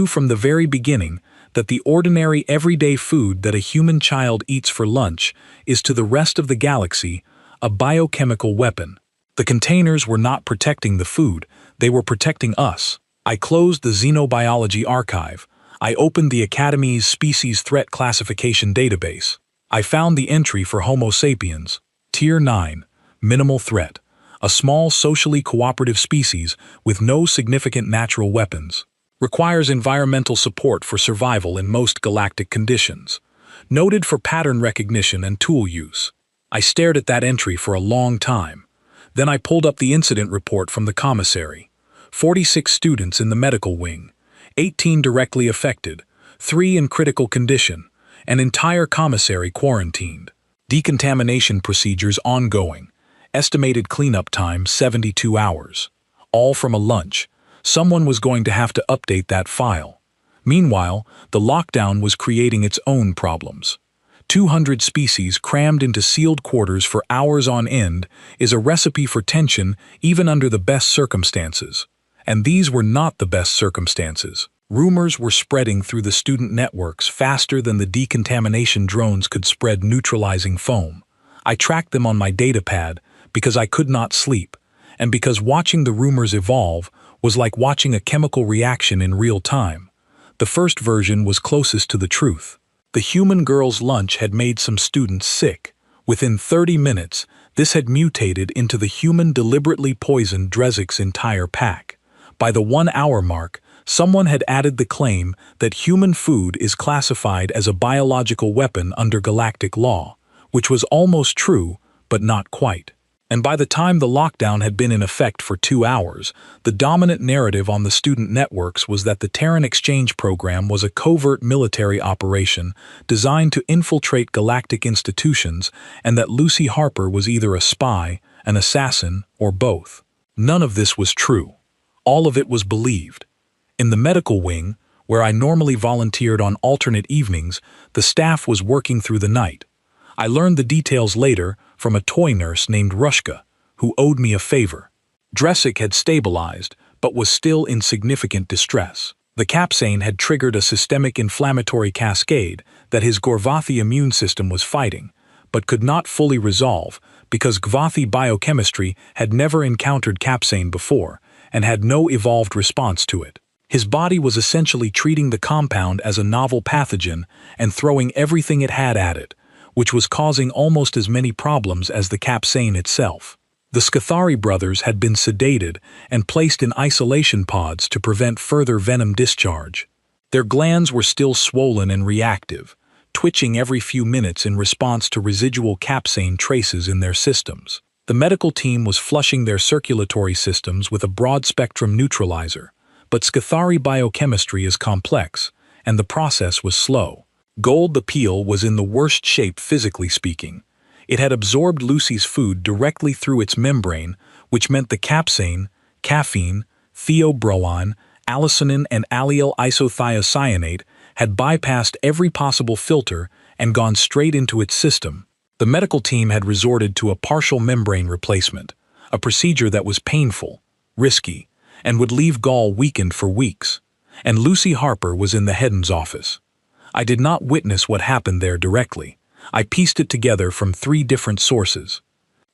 from the very beginning that the ordinary everyday food that a human child eats for lunch is to the rest of the galaxy a biochemical weapon. The containers were not protecting the food, they were protecting us. I closed the xenobiology archive. I opened the Academy's species threat classification database. I found the entry for Homo sapiens, Tier 9, minimal threat, a small socially cooperative species with no significant natural weapons. Requires environmental support for survival in most galactic conditions. Noted for pattern recognition and tool use. I stared at that entry for a long time. Then I pulled up the incident report from the commissary. 46 students in the medical wing. 18 directly affected, 3 in critical condition, an entire commissary quarantined. Decontamination procedures ongoing. Estimated cleanup time 72 hours. All from a lunch. Someone was going to have to update that file. Meanwhile, the lockdown was creating its own problems. 200 species crammed into sealed quarters for hours on end is a recipe for tension even under the best circumstances. And these were not the best circumstances. Rumors were spreading through the student networks faster than the decontamination drones could spread neutralizing foam. I tracked them on my datapad because I could not sleep, and because watching the rumors evolve was like watching a chemical reaction in real time. The first version was closest to the truth. The human girl's lunch had made some students sick. Within 30 minutes, this had mutated into the human deliberately poisoned Drezik's entire pack. By the 1-hour mark, someone had added the claim that human food is classified as a biological weapon under galactic law, which was almost true, but not quite. And by the time the lockdown had been in effect for 2 hours, the dominant narrative on the student networks was that the Terran exchange program was a covert military operation designed to infiltrate galactic institutions, and that Lucy Harper was either a spy, an assassin, or both. None of this was true. All of it was believed. In the medical wing, where I normally volunteered on alternate evenings, the staff was working through the night. I learned the details later from a toy nurse named Rushka, who owed me a favor. Drezik had stabilized, but was still in significant distress. The capsaicin had triggered a systemic inflammatory cascade that his Gorvathi immune system was fighting, but could not fully resolve because Gvathi biochemistry had never encountered capsaicin before and had no evolved response to it. His body was essentially treating the compound as a novel pathogen and throwing everything it had at it, which was causing almost as many problems as the capsaicin itself. The Scathari brothers had been sedated and placed in isolation pods to prevent further venom discharge. Their glands were still swollen and reactive, twitching every few minutes in response to residual capsaicin traces in their systems. The medical team was flushing their circulatory systems with a broad-spectrum neutralizer, but Scathari biochemistry is complex, and the process was slow. Gold the Peel was in the worst shape physically speaking. It had absorbed Lucy's food directly through its membrane, which meant the capsaicin, caffeine, theobromine, allosanin, and allyl isothiocyanate had bypassed every possible filter and gone straight into its system. The medical team had resorted to a partial membrane replacement, a procedure that was painful, risky, and would leave Gall weakened for weeks. And Lucy Harper was in the Hedden's office. I did not witness what happened there directly. I pieced it together from 3 different sources.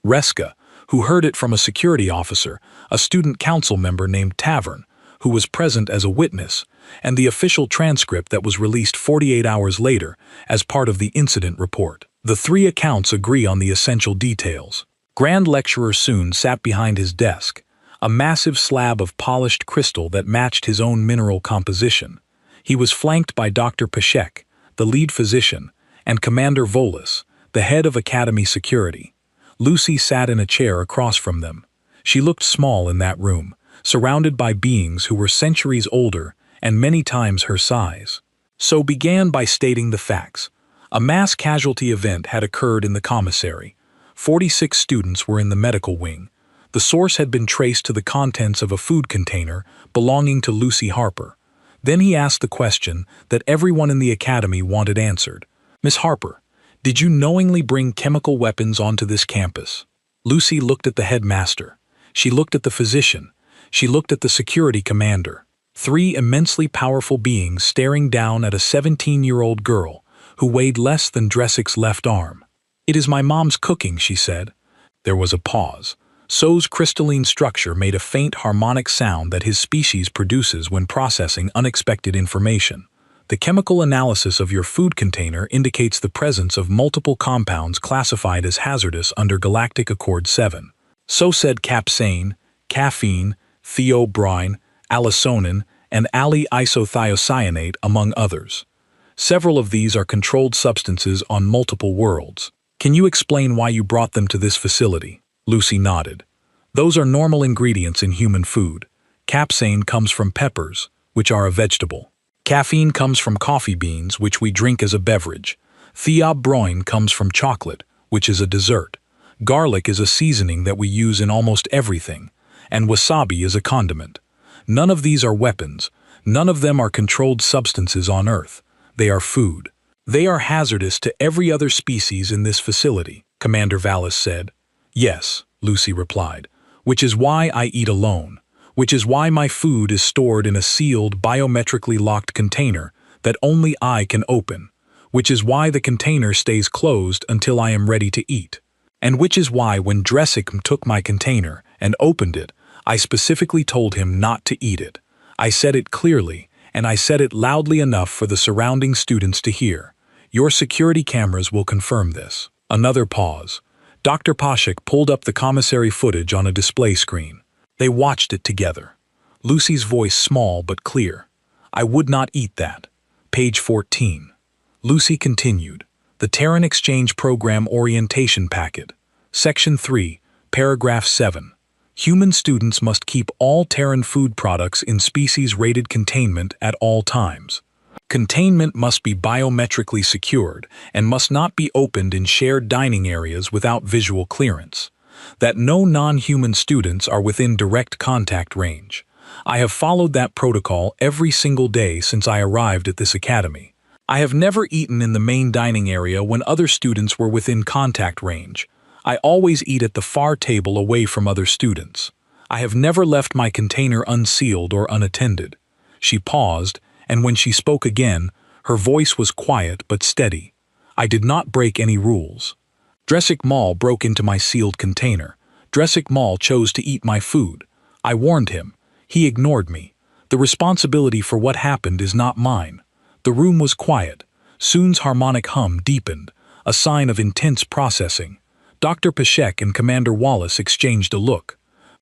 Reska, who heard it from a security officer, a student council member named Tavern, who was present as a witness, and the official transcript that was released 48 hours later as part of the incident report. The 3 accounts agree on the essential details. Grand Lecturer Soon sat behind his desk, a massive slab of polished crystal that matched his own mineral composition. He was flanked by Dr. Pashek, the lead physician, and Commander Volis, the head of Academy Security. Lucy sat in a chair across from them. She looked small in that room, surrounded by beings who were centuries older and many times her size. So began by stating the facts. A mass casualty event had occurred in the commissary. 46 students were in the medical wing. The source had been traced to the contents of a food container belonging to Lucy Harper. Then he asked the question that everyone in the academy wanted answered. Miss Harper, did you knowingly bring chemical weapons onto this campus? Lucy looked at the headmaster. She looked at the physician. She looked at the security commander. 3 immensely powerful beings staring down at a 17-year-old girl who weighed less than Dresik's left arm. It is my mom's cooking, she said. There was a pause. So's crystalline structure made a faint harmonic sound that his species produces when processing unexpected information. The chemical analysis of your food container indicates the presence of multiple compounds classified as hazardous under Galactic Accord 7. So said capsaicin, caffeine, theobromine, allosanin, and allyl isothiocyanate, among others. Several of these are controlled substances on multiple worlds. Can you explain why you brought them to this facility? Lucy nodded. Those are normal ingredients in human food. Capsaicin comes from peppers, which are a vegetable. Caffeine comes from coffee beans, which we drink as a beverage. Theobromine comes from chocolate, which is a dessert. Garlic is a seasoning that we use in almost everything. And wasabi is a condiment. None of these are weapons. None of them are controlled substances on Earth. They are food. They are hazardous to every other species in this facility, Commander Vallis said. Yes, Lucy replied, which is why I eat alone. Which is why my food is stored in a sealed, biometrically locked container that only I can open. Which is why the container stays closed until I am ready to eat. And which is why when Dresic took my container and opened it, I specifically told him not to eat it. I said it clearly, and I said it loudly enough for the surrounding students to hear. Your security cameras will confirm this. Another pause. Dr. Pashik pulled up the commissary footage on a display screen. They watched it together. Lucy's voice small but clear. I would not eat that. Page 14. Lucy continued. The Terran Exchange Program Orientation Packet. Section 3, Paragraph 7. Human students must keep all Terran food products in species-rated containment at all times. Containment must be biometrically secured and must not be opened in shared dining areas without visual clearance. That no non-human students are within direct contact range. I have followed that protocol every single day since I arrived at this academy. I have never eaten in the main dining area when other students were within contact range. I always eat at the far table away from other students. I have never left my container unsealed or unattended. She paused, and when she spoke again, her voice was quiet but steady. I did not break any rules. Dresic Mal broke into my sealed container. Dresic Mal chose to eat my food. I warned him. He ignored me. The responsibility for what happened is not mine. The room was quiet. Soon's harmonic hum deepened, a sign of intense processing. Dr. Pashek and Commander Wallace exchanged a look.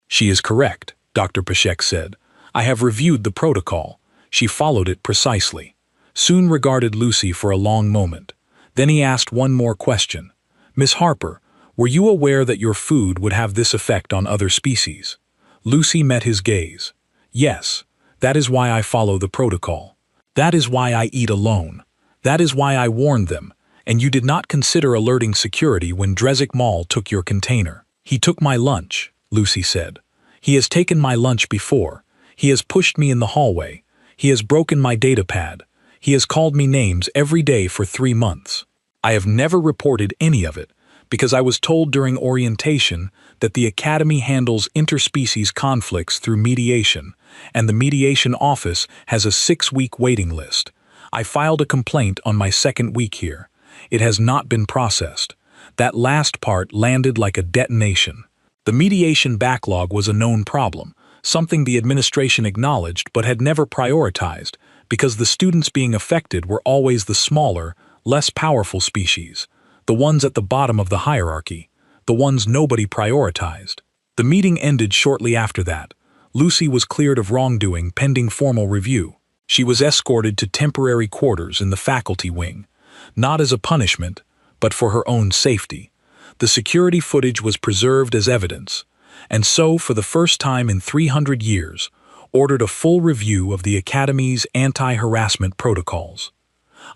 She is correct, Dr. Pashek said. I have reviewed the protocol. She followed it precisely. Soon regarded Lucy for a long moment. Then he asked one more question. Miss Harper, were you aware that your food would have this effect on other species? Lucy met his gaze. Yes, that is why I follow the protocol. That is why I eat alone. That is why I warned them, and you did not consider alerting security when Dresic Mal took your container. He took my lunch, Lucy said. He has taken my lunch before. He has pushed me in the hallway. He has broken my data pad. He has called me names every day for 3 months. I have never reported any of it, because I was told during orientation that the Academy handles interspecies conflicts through mediation, and the mediation office has a 6-week waiting list. I filed a complaint on my 2nd week here. It has not been processed. That last part landed like a detonation. The mediation backlog was a known problem, something the administration acknowledged but had never prioritized, because the students being affected were always the smaller, less powerful species, the ones at the bottom of the hierarchy, the ones nobody prioritized. The meeting ended shortly after that. Lucy was cleared of wrongdoing pending formal review. She was escorted to temporary quarters in the faculty wing, not as a punishment, but for her own safety. The security footage was preserved as evidence, and so, for the first time in 300 years, ordered a full review of the Academy's anti-harassment protocols.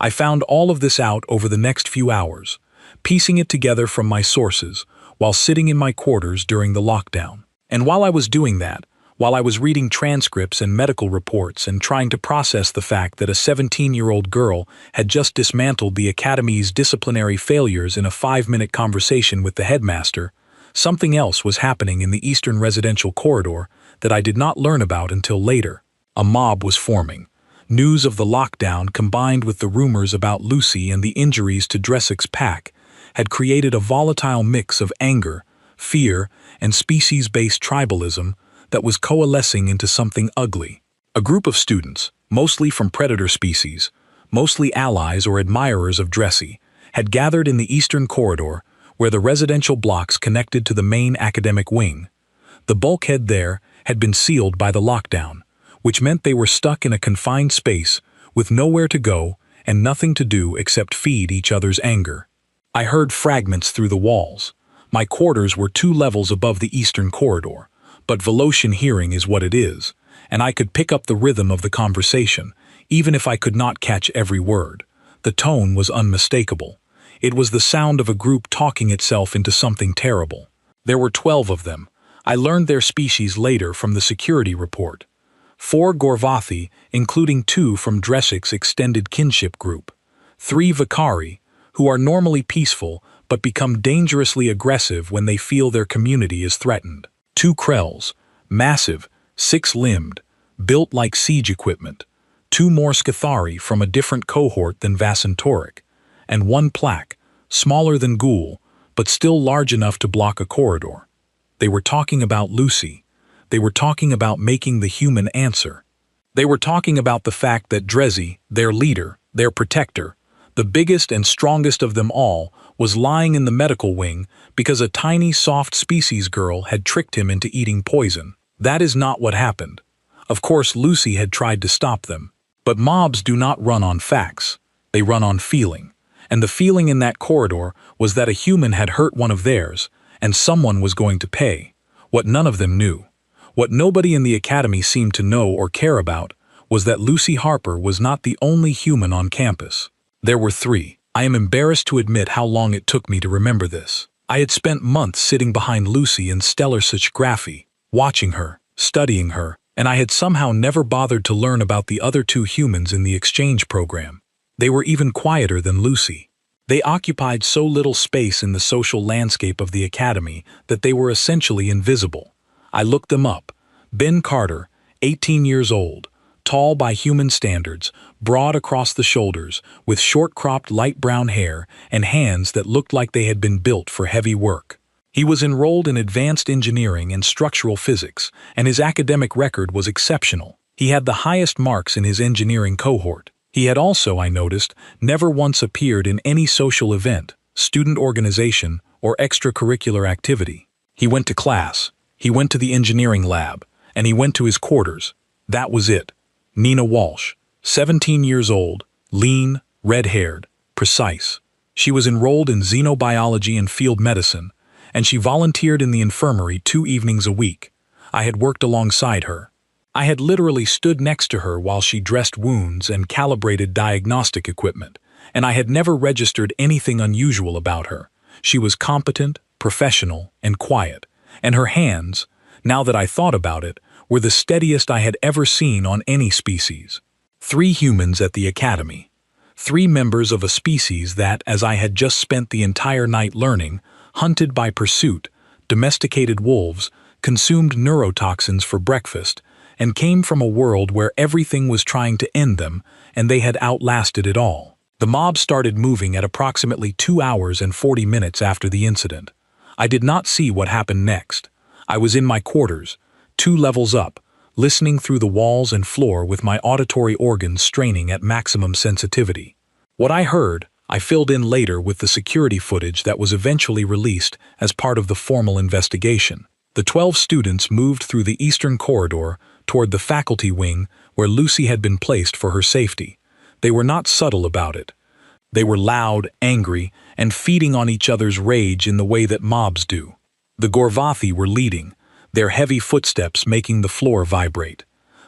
I found all of this out over the next few hours, piecing it together from my sources while sitting in my quarters during the lockdown. And while I was doing that, while I was reading transcripts and medical reports and trying to process the fact that a 17-year-old girl had just dismantled the Academy's disciplinary failures in a 5-minute conversation with the headmaster, something else was happening in the Eastern Residential Corridor that I did not learn about until later. A mob was forming. News of the lockdown combined with the rumors about Lucy and the injuries to Dresic's pack had created a volatile mix of anger, fear, and species-based tribalism that was coalescing into something ugly. A group of students, mostly from predator species, mostly allies or admirers of Dressy, had gathered in the Eastern Corridor where the residential blocks connected to the main academic wing. The bulkhead there had been sealed by the lockdown, which meant they were stuck in a confined space with nowhere to go and nothing to do except feed each other's anger. I heard fragments through the walls. My quarters were 2 levels above the Eastern Corridor, but Velocian hearing is what it is, and I could pick up the rhythm of the conversation, even if I could not catch every word. The tone was unmistakable. It was the sound of a group talking itself into something terrible. There were 12 of them. I learned their species later from the security report. 4 Gorvathi, including 2 from Dressik's extended kinship group. 3 Vakari, who are normally peaceful but become dangerously aggressive when they feel their community is threatened. 2 Krells, massive, 6-limbed, built like siege equipment. 2 more Scathari from a different cohort than Vacentoric. And 1 Plaque, smaller than Ghoul, but still large enough to block a corridor. They were talking about Lucy. They were talking about making the human answer. They were talking about the fact that Drezi, their leader, their protector, the biggest and strongest of them all, was lying in the medical wing because a tiny soft species girl had tricked him into eating poison. That is not what happened. Of course, Lucy had tried to stop them. But mobs do not run on facts. They run on feeling. And the feeling in that corridor was that a human had hurt one of theirs, and someone was going to pay. What none of them knew, what nobody in the academy seemed to know or care about, was that Lucy Harper was not the only human on campus. There were 3. I am embarrassed to admit how long it took me to remember this. I had spent months sitting behind Lucy in stellar Graphy, watching her, studying her, and I had somehow never bothered to learn about the other 2 humans in the exchange program. They were even quieter than Lucy. They occupied so little space in the social landscape of the academy that they were essentially invisible. I looked them up. Ben Carter, 18 years old, tall by human standards, broad across the shoulders, with short-cropped light brown hair and hands that looked like they had been built for heavy work. He was enrolled in advanced engineering and structural physics, and his academic record was exceptional. He had the highest marks in his engineering cohort. He had also, I noticed, never once appeared in any social event, student organization, or extracurricular activity. He went to class, he went to the engineering lab, and he went to his quarters. That was it. Nina Walsh, 17 years old, lean, red-haired, precise. She was enrolled in xenobiology and field medicine, and she volunteered in the infirmary 2 evenings a week. I had worked alongside her. I had literally stood next to her while she dressed wounds and calibrated diagnostic equipment, and I had never registered anything unusual about her. She was competent, professional, and quiet, and her hands, now that I thought about it, were the steadiest I had ever seen on any species. 3 humans at the academy. 3 members of a species that, as I had just spent the entire night learning, hunted by pursuit, domesticated wolves, consumed neurotoxins for breakfast, and came from a world where everything was trying to end them, and they had outlasted it all. The mob started moving at approximately 2 hours and 40 minutes after the incident. I did not see what happened next. I was in my quarters, 2 levels up, listening through the walls and floor with my auditory organs straining at maximum sensitivity. What I heard, I filled in later with the security footage that was eventually released as part of the formal investigation. The 12 students moved through the eastern corridor toward the faculty wing where Lucy had been placed for her safety. They were not subtle about it. They were loud, angry, and feeding on each other's rage in the way that mobs do. The Gorvathi were leading, their heavy footsteps making the floor vibrate.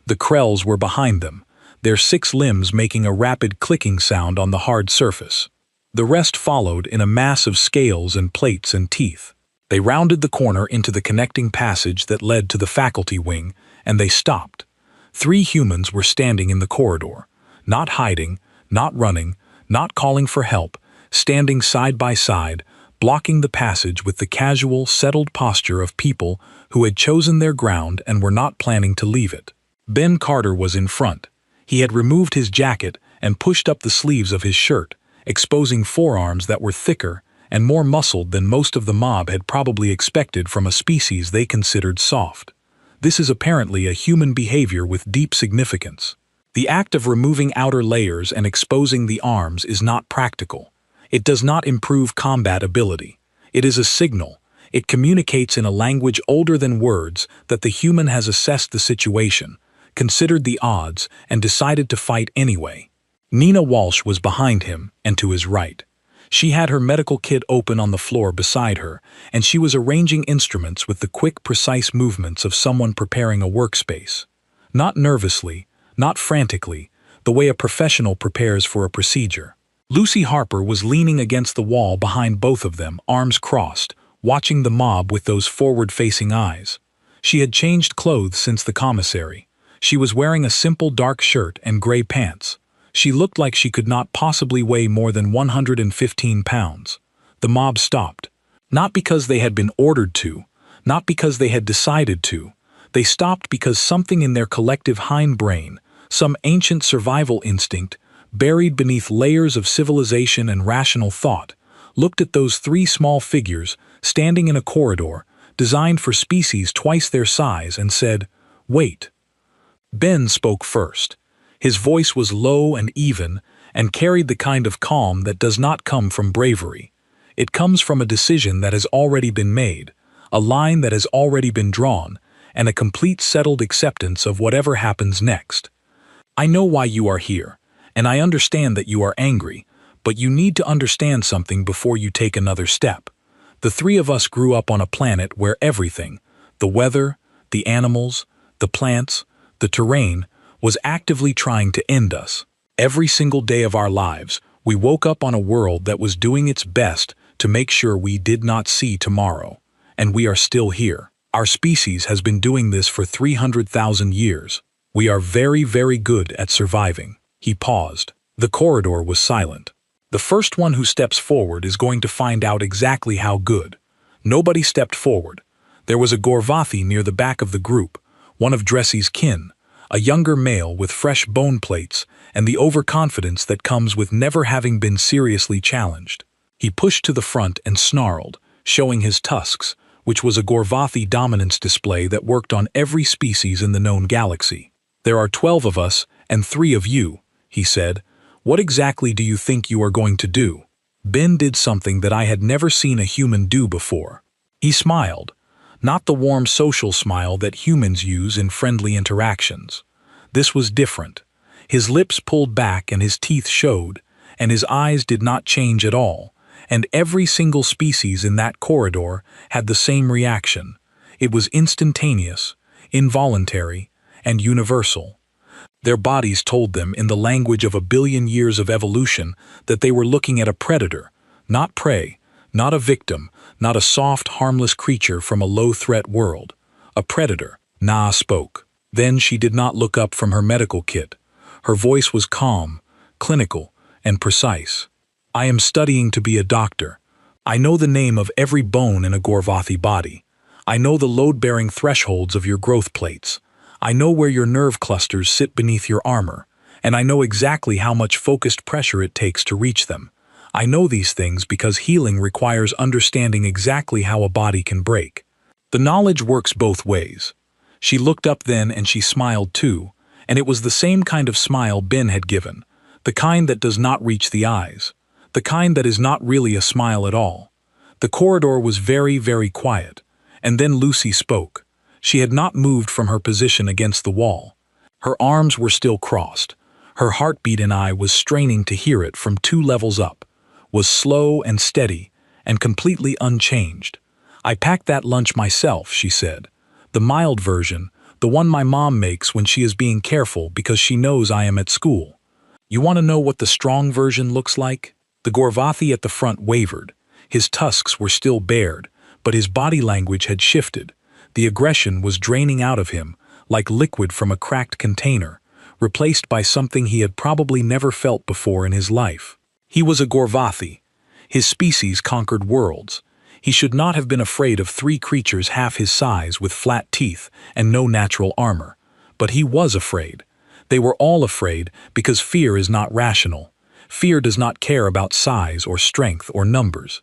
The Krells were behind them, their 6 limbs making a rapid clicking sound on the hard surface. The rest followed in a mass of scales and plates and teeth. They rounded the corner into the connecting passage that led to the faculty wing, and they stopped. 3 humans were standing in the corridor, not hiding, not running, not calling for help, standing side by side, blocking the passage with the casual, settled posture of people who had chosen their ground and were not planning to leave it. Ben Carter was in front. He had removed his jacket and pushed up the sleeves of his shirt, exposing forearms that were thicker and more muscled than most of the mob had probably expected from a species they considered soft. This is apparently a human behavior with deep significance. The act of removing outer layers and exposing the arms is not practical. It does not improve combat ability. It is a signal. It communicates in a language older than words that the human has assessed the situation, considered the odds, and decided to fight anyway. Nina Walsh was behind him and to his right. She had her medical kit open on the floor beside her, and she was arranging instruments with the quick, precise movements of someone preparing a workspace. Not nervously, not frantically, the way a professional prepares for a procedure. Lucy Harper was leaning against the wall behind both of them, arms crossed, watching the mob with those forward-facing eyes. She had changed clothes since the commissary. She was wearing a simple dark shirt and gray pants. She looked like she could not possibly weigh more than 115 pounds. The mob stopped. Not because they had been ordered to, not because they had decided to. They stopped because something in their collective hindbrain, some ancient survival instinct, buried beneath layers of civilization and rational thought, looked at those three small figures standing in a corridor designed for species twice their size and said, "Wait." Ben spoke first. His voice was low and even and carried the kind of calm that does not come from bravery. It comes from a decision that has already been made, a line that has already been drawn, and a complete settled acceptance of whatever happens next. "I know why you are here, and I understand that you are angry, but you need to understand something before you take another step. The three of us grew up on a planet where everything, the weather, the animals, the plants, the terrain, was actively trying to end us. Every single day of our lives, we woke up on a world that was doing its best to make sure we did not see tomorrow. And we are still here. Our species has been doing this for 300,000 years. We are very, very good at surviving." He paused. The corridor was silent. The first one who steps forward is going to find out exactly how good. Nobody stepped forward. There was a Gorvathi near the back of the group, one of Dressy's kin, a younger male with fresh bone plates and the overconfidence that comes with never having been seriously challenged. He pushed to the front and snarled, showing his tusks, which was a Gorvathi dominance display that worked on every species in the known galaxy. "There are 12 of us and 3 of you," he said. "What exactly do you think you are going to do?" Ben did something that I had never seen a human do before. He smiled. Not the warm social smile that humans use in friendly interactions. This was different. His lips pulled back and his teeth showed, and his eyes did not change at all, and every single species in that corridor had the same reaction. It was instantaneous, involuntary, and universal. Their bodies told them in the language of 1 billion years of evolution that they were looking at a predator, not prey, not a victim, not a soft, harmless creature from a low-threat world. A predator. Na spoke. Then she did not look up from her medical kit. Her voice was calm, clinical, and precise. "I am studying to be a doctor. I know the name of every bone in a Gorvathi body. I know the load-bearing thresholds of your growth plates. I know where your nerve clusters sit beneath your armor, and I know exactly how much focused pressure it takes to reach them. I know these things because healing requires understanding exactly how a body can break. The knowledge works both ways." She looked up then and she smiled too, and it was the same kind of smile Ben had given, the kind that does not reach the eyes, the kind that is not really a smile at all. The corridor was very, very quiet, and then Lucy spoke. She had not moved from her position against the wall. Her arms were still crossed. Her heartbeat and I was straining to hear it from 2 levels up, was slow and steady and completely unchanged. "I packed that lunch myself," she said. "The mild version, the one my mom makes when she is being careful because she knows I am at school. You want to know what the strong version looks like?" The Gorvathi at the front wavered. His tusks were still bared, but his body language had shifted. The aggression was draining out of him, like liquid from a cracked container, replaced by something he had probably never felt before in his life. He was a Gorvathi. His species conquered worlds. He should not have been afraid of 3 creatures half his size with flat teeth and no natural armor. But he was afraid. They were all afraid because fear is not rational. Fear does not care about size or strength or numbers.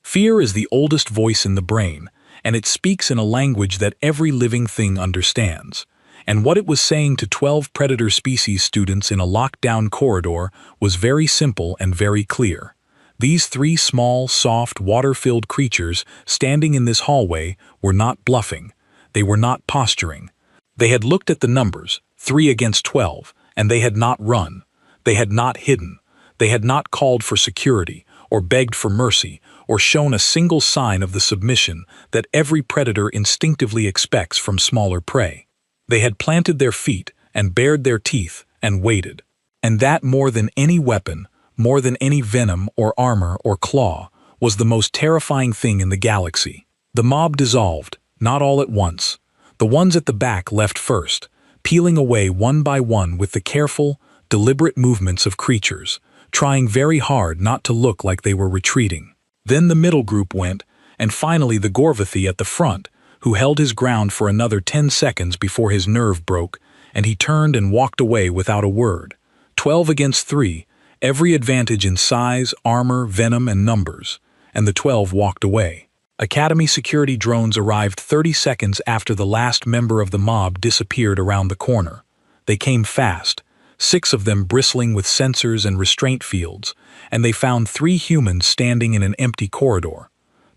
Fear is the oldest voice in the brain, and it speaks in a language that every living thing understands. And what it was saying to 12 predator species students in a locked-down corridor was very simple and very clear. These 3 small, soft, water-filled creatures standing in this hallway were not bluffing. They were not posturing. They had looked at the numbers, 3 against 12, and they had not run. They had not hidden. They had not called for security, or begged for mercy, or shown a single sign of the submission that every predator instinctively expects from smaller prey. They had planted their feet and bared their teeth and waited. And that, more than any weapon, more than any venom or armor or claw, was the most terrifying thing in the galaxy. The mob dissolved, not all at once. The ones at the back left first, peeling away one by one with the careful, deliberate movements of creatures, trying very hard not to look like they were retreating. Then the middle group went, and finally the Gorvathy at the front, who held his ground for another 10 seconds before his nerve broke, and he turned and walked away without a word. 12 against 3, every advantage in size, armor, venom, and numbers, and the 12 walked away. Academy security drones arrived 30 seconds after the last member of the mob disappeared around the corner. They came fast, 6 of them bristling with sensors and restraint fields, and they found 3 humans standing in an empty corridor.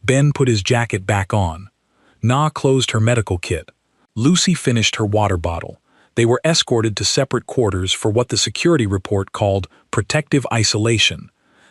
Ben put his jacket back on. Na closed her medical kit. Lucy finished her water bottle. They were escorted to separate quarters for what the security report called protective isolation.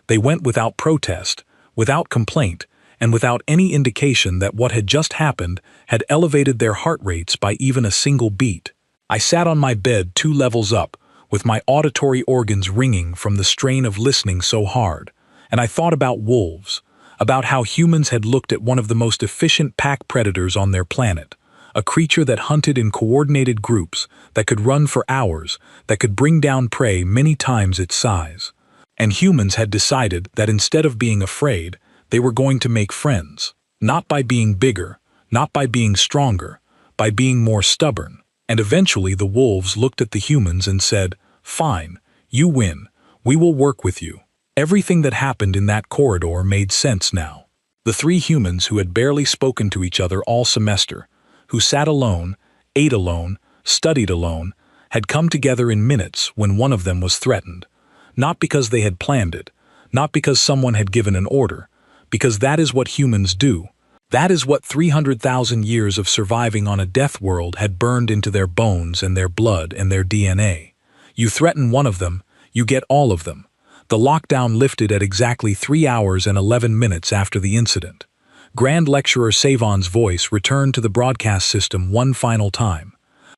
They went without protest, without complaint, and without any indication that what had just happened had elevated their heart rates by even a single beat. I sat on my bed 2 levels up, with my auditory organs ringing from the strain of listening so hard, and I thought about wolves, about how humans had looked at one of the most efficient pack predators on their planet, a creature that hunted in coordinated groups, that could run for hours, that could bring down prey many times its size. And humans had decided that instead of being afraid, they were going to make friends, not by being bigger, not by being stronger, by being more stubborn. And eventually the wolves looked at the humans and said, "Fine, you win, we will work with you." Everything that happened in that corridor made sense now. The 3 humans who had barely spoken to each other all semester, who sat alone, ate alone, studied alone, had come together in minutes when one of them was threatened. Not because they had planned it, not because someone had given an order, because that is what humans do. That is what 300,000 years of surviving on a death world had burned into their bones and their blood and their DNA. You threaten one of them, you get all of them. The lockdown lifted at exactly 3 hours and 11 minutes after the incident. Grand Lecturer Savon's voice returned to the broadcast system one final time.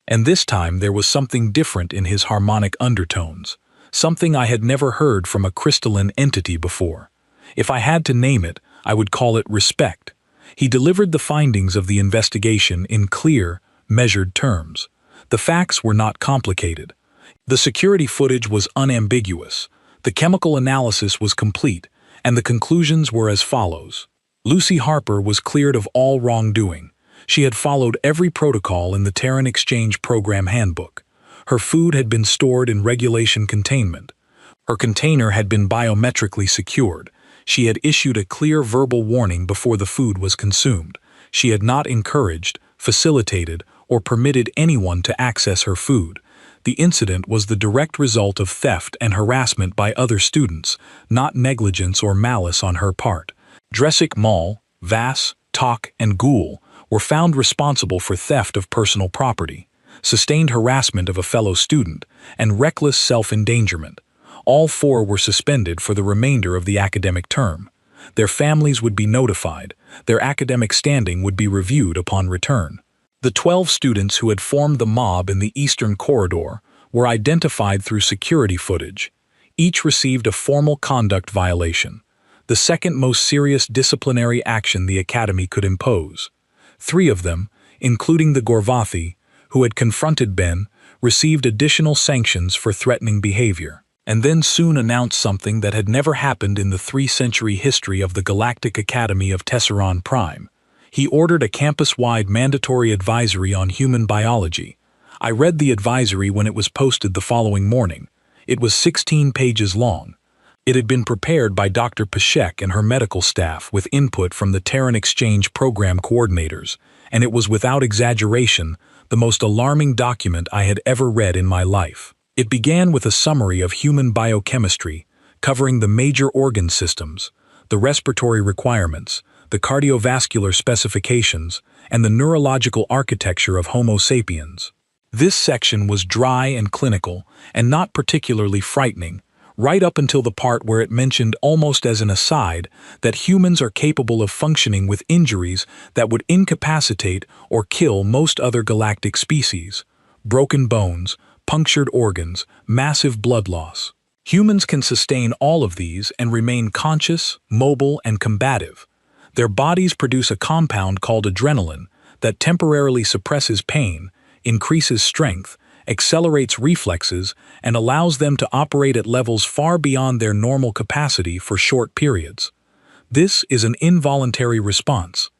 And this time there was something different in his harmonic undertones, something I had never heard from a crystalline entity before. If I had to name it, I would call it respect. He delivered the findings of the investigation in clear, measured terms. The facts were not complicated. The security footage was unambiguous. The chemical analysis was complete, and the conclusions were as follows. Lucy Harper was cleared of all wrongdoing. She had followed every protocol in the Terran Exchange Program Handbook. Her food had been stored in regulation containment. Her container had been biometrically secured. She had issued a clear verbal warning before the food was consumed. She had not encouraged, facilitated, or permitted anyone to access her food. The incident was the direct result of theft and harassment by other students, not negligence or malice on her part. Dresic Mall, Vass, Tok, and Ghoul were found responsible for theft of personal property, sustained harassment of a fellow student, and reckless self-endangerment. All 4 were suspended for the remainder of the academic term. Their families would be notified. Their academic standing would be reviewed upon return. The 12 students who had formed the mob in the Eastern Corridor were identified through security footage. Each received a formal conduct violation, the second most serious disciplinary action the Academy could impose. 3 of them, including the Gorvathy, who had confronted Ben, received additional sanctions for threatening behavior, and then soon announced something that had never happened in the 3-century history of the Galactic Academy of Tesseron Prime. He ordered a campus-wide mandatory advisory on human biology. I read the advisory when it was posted the following morning. It was 16 pages long. It had been prepared by Dr. Pashek and her medical staff with input from the Terran Exchange Program coordinators, and it was without exaggeration the most alarming document I had ever read in my life. It began with a summary of human biochemistry, covering the major organ systems, the respiratory requirements, the cardiovascular specifications, and the neurological architecture of Homo sapiens. This section was dry and clinical, and not particularly frightening, right up until the part where it mentioned almost as an aside that humans are capable of functioning with injuries that would incapacitate or kill most other galactic species. broken bones, punctured organs, massive blood loss. Humans can sustain all of these and remain conscious, mobile, and combative. Their bodies produce a compound called adrenaline that temporarily suppresses pain, increases strength, accelerates reflexes, and allows them to operate at levels far beyond their normal capacity for short periods. This is an involuntary response.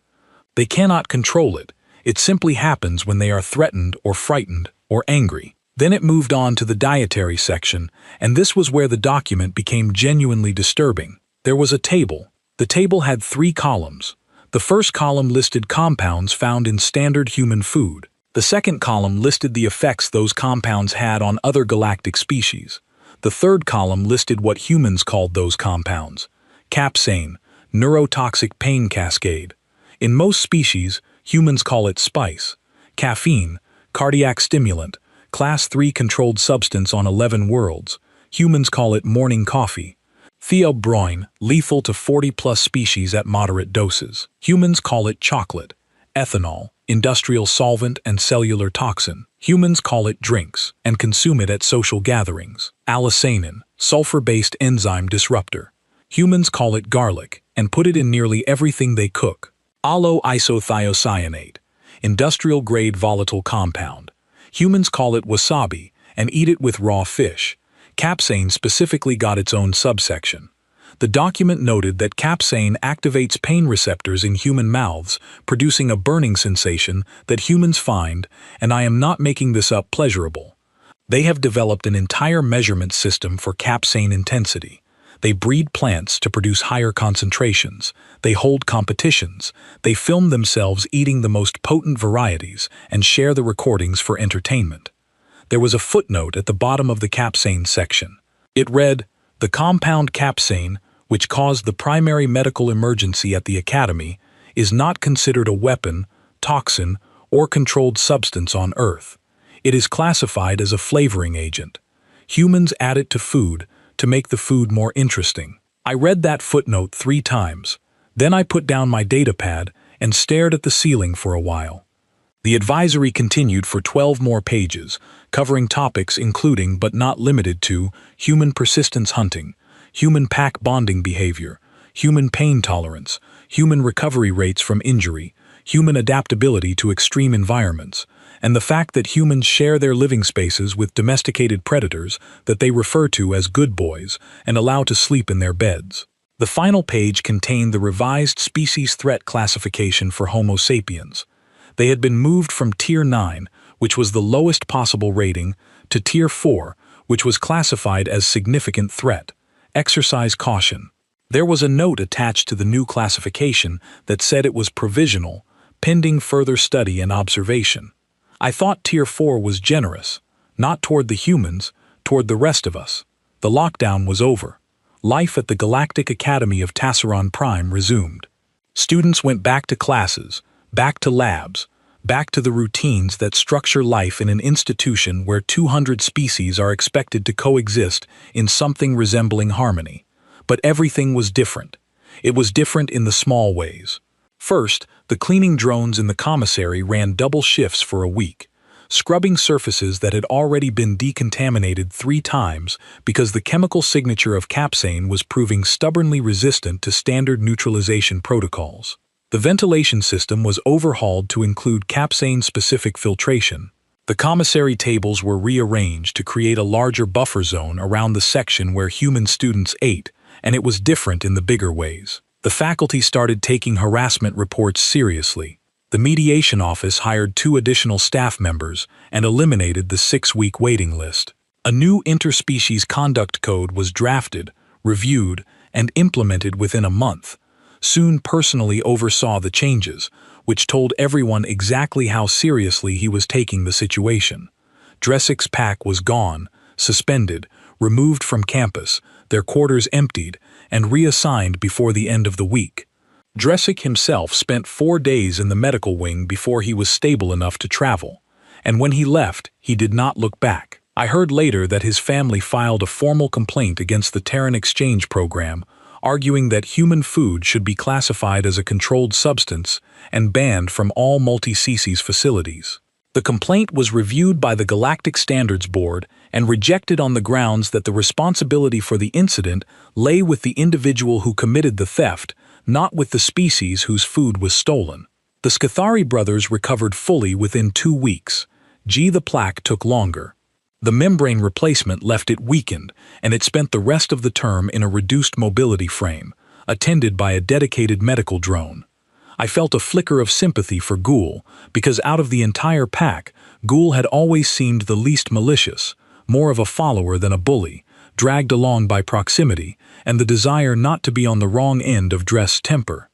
They cannot control it. It simply happens when they are threatened or frightened or angry. Then it moved on to the dietary section, and this was where the document became genuinely disturbing. There was a table. The table had 3 columns. The first column listed compounds found in standard human food. The second column listed the effects those compounds had on other galactic species. The third column listed what humans called those compounds: capsaicin, neurotoxic pain cascade. In most species, humans call it spice. Caffeine, cardiac stimulant, class 3 controlled substance on 11 worlds. Humans call it morning coffee. Theobromine, lethal to 40-plus species at moderate doses. Humans call it chocolate. Ethanol, industrial solvent and cellular toxin. Humans call it drinks and consume it at social gatherings. Allosanin, sulfur-based enzyme disruptor. Humans call it garlic and put it in nearly everything they cook. Allo-isothiocyanate, industrial-grade volatile compound. Humans call it wasabi and eat it with raw fish. Capsaicin specifically got its own subsection. The document noted that capsaicin activates pain receptors in human mouths, producing a burning sensation that humans find, and I am not making this up, pleasurable. They have developed an entire measurement system for capsaicin intensity. They breed plants to produce higher concentrations. They hold competitions. They film themselves eating the most potent varieties and share the recordings for entertainment. There was a footnote at the bottom of the capsaicin section. It read, "The compound capsaicin, which caused the primary medical emergency at the Academy, is not considered a weapon, toxin, or controlled substance on Earth. It is classified as a flavoring agent. Humans add it to food to make the food more interesting." I read that footnote 3 times. Then I put down my datapad and stared at the ceiling for a while. The advisory continued for 12 more pages, covering topics including but not limited to human persistence hunting, human pack bonding behavior, human pain tolerance, human recovery rates from injury, human adaptability to extreme environments, and the fact that humans share their living spaces with domesticated predators that they refer to as good boys and allow to sleep in their beds. The final page contained the revised species threat classification for Homo sapiens. They had been moved from Tier 9, which was the lowest possible rating, to Tier 4, which was classified as significant threat. Exercise caution. There was a note attached to the new classification that said it was provisional, pending further study and observation. I thought Tier 4 was generous, not toward the humans, toward the rest of us. The lockdown was over. Life at the Galactic Academy of Tassaron Prime resumed. Students went back to classes, back to labs, back to the routines that structure life in an institution where 200 species are expected to coexist in something resembling harmony. But everything was different. It was different in the small ways. First, the cleaning drones in the commissary ran double shifts for a week, scrubbing surfaces that had already been decontaminated 3 times because the chemical signature of capsaicin was proving stubbornly resistant to standard neutralization protocols. The ventilation system was overhauled to include capsaicin-specific filtration. The commissary tables were rearranged to create a larger buffer zone around the section where human students ate, and it was different in the bigger ways. The faculty started taking harassment reports seriously. The mediation office hired 2 additional staff members and eliminated the 6-week waiting list. A new interspecies conduct code was drafted, reviewed, and implemented within a month. Soon personally oversaw the changes, which told everyone exactly how seriously he was taking the situation. Dressik's pack was gone, suspended, removed from campus, their quarters emptied, and reassigned before the end of the week. Dressik himself spent 4 days in the medical wing before he was stable enough to travel, and when he left, he did not look back. I heard later that his family filed a formal complaint against the Terran exchange program, arguing that human food should be classified as a controlled substance and banned from all multi-species facilities. The complaint was reviewed by the Galactic Standards Board and rejected on the grounds that the responsibility for the incident lay with the individual who committed the theft, not with the species whose food was stolen. The Scathari brothers recovered fully within 2 weeks. The plaque took longer. The membrane replacement left it weakened, and it spent the rest of the term in a reduced mobility frame, attended by a dedicated medical drone. I felt a flicker of sympathy for Ghoul, because out of the entire pack, Ghoul had always seemed the least malicious, more of a follower than a bully, dragged along by proximity and the desire not to be on the wrong end of Dress's temper.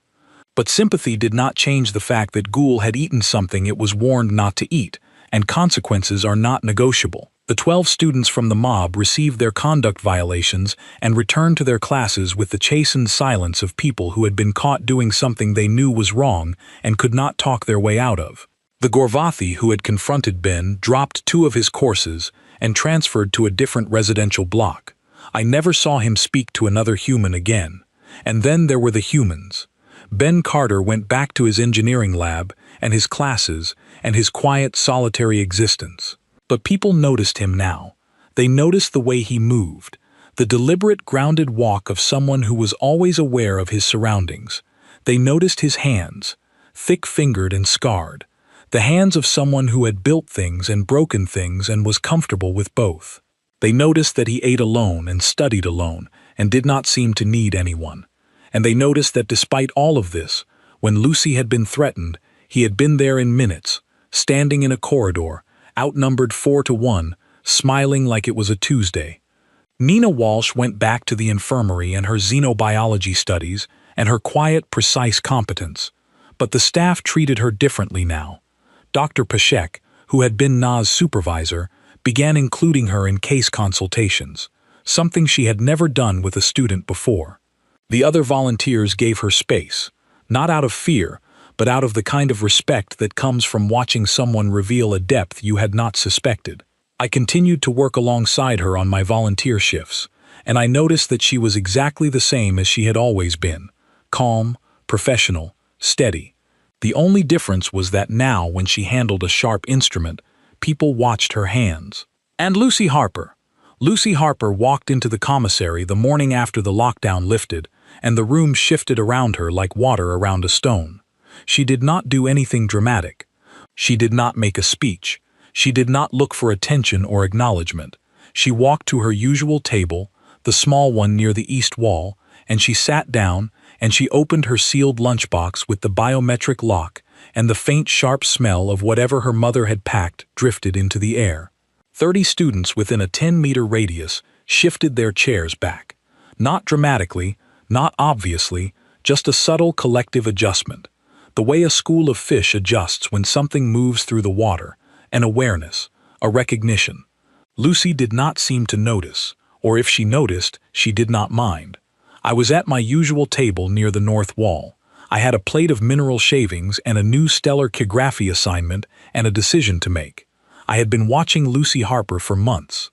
But sympathy did not change the fact that Ghoul had eaten something it was warned not to eat, and consequences are not negotiable. The 12 students from the mob received their conduct violations and returned to their classes with the chastened silence of people who had been caught doing something they knew was wrong and could not talk their way out of. The Gorvathi who had confronted Ben dropped 2 of his courses and transferred to a different residential block. I never saw him speak to another human again. And then there were the humans. Ben Carter went back to his engineering lab and his classes and his quiet, solitary existence. But people noticed him now. They noticed the way he moved, the deliberate, grounded walk of someone who was always aware of his surroundings. They noticed his hands, thick-fingered and scarred, the hands of someone who had built things and broken things and was comfortable with both. They noticed that he ate alone and studied alone and did not seem to need anyone. And they noticed that despite all of this, when Lucy had been threatened, he had been there in minutes, standing in a corridor, outnumbered 4-1, smiling like it was a Tuesday. Nina Walsh went back to the infirmary and her xenobiology studies and her quiet, precise competence. But the staff treated her differently now. Dr. Pashek, who had been Na's supervisor, began including her in case consultations, something she had never done with a student before. The other volunteers gave her space, not out of fear, but out of the kind of respect that comes from watching someone reveal a depth you had not suspected. I continued to work alongside her on my volunteer shifts, and I noticed that she was exactly the same as she had always been, calm, professional, steady. The only difference was that now, when she handled a sharp instrument, people watched her hands. And Lucy Harper. Lucy Harper walked into the commissary the morning after the lockdown lifted, and the room shifted around her like water around a stone. She did not do anything dramatic. She did not make a speech. She did not look for attention or acknowledgement. She walked to her usual table, the small one near the east wall, and she sat down, and she opened her sealed lunchbox with the biometric lock, and the faint, sharp smell of whatever her mother had packed drifted into the air. 30 students within a 10-meter radius shifted their chairs back. Not dramatically, not obviously, just a subtle collective adjustment. The way a school of fish adjusts when something moves through the water, an awareness, a recognition. Lucy did not seem to notice, or if she noticed, she did not mind. I was at my usual table near the north wall. I had a plate of mineral shavings and a new stellar calligraphy assignment and a decision to make. I had been watching Lucy Harper for months.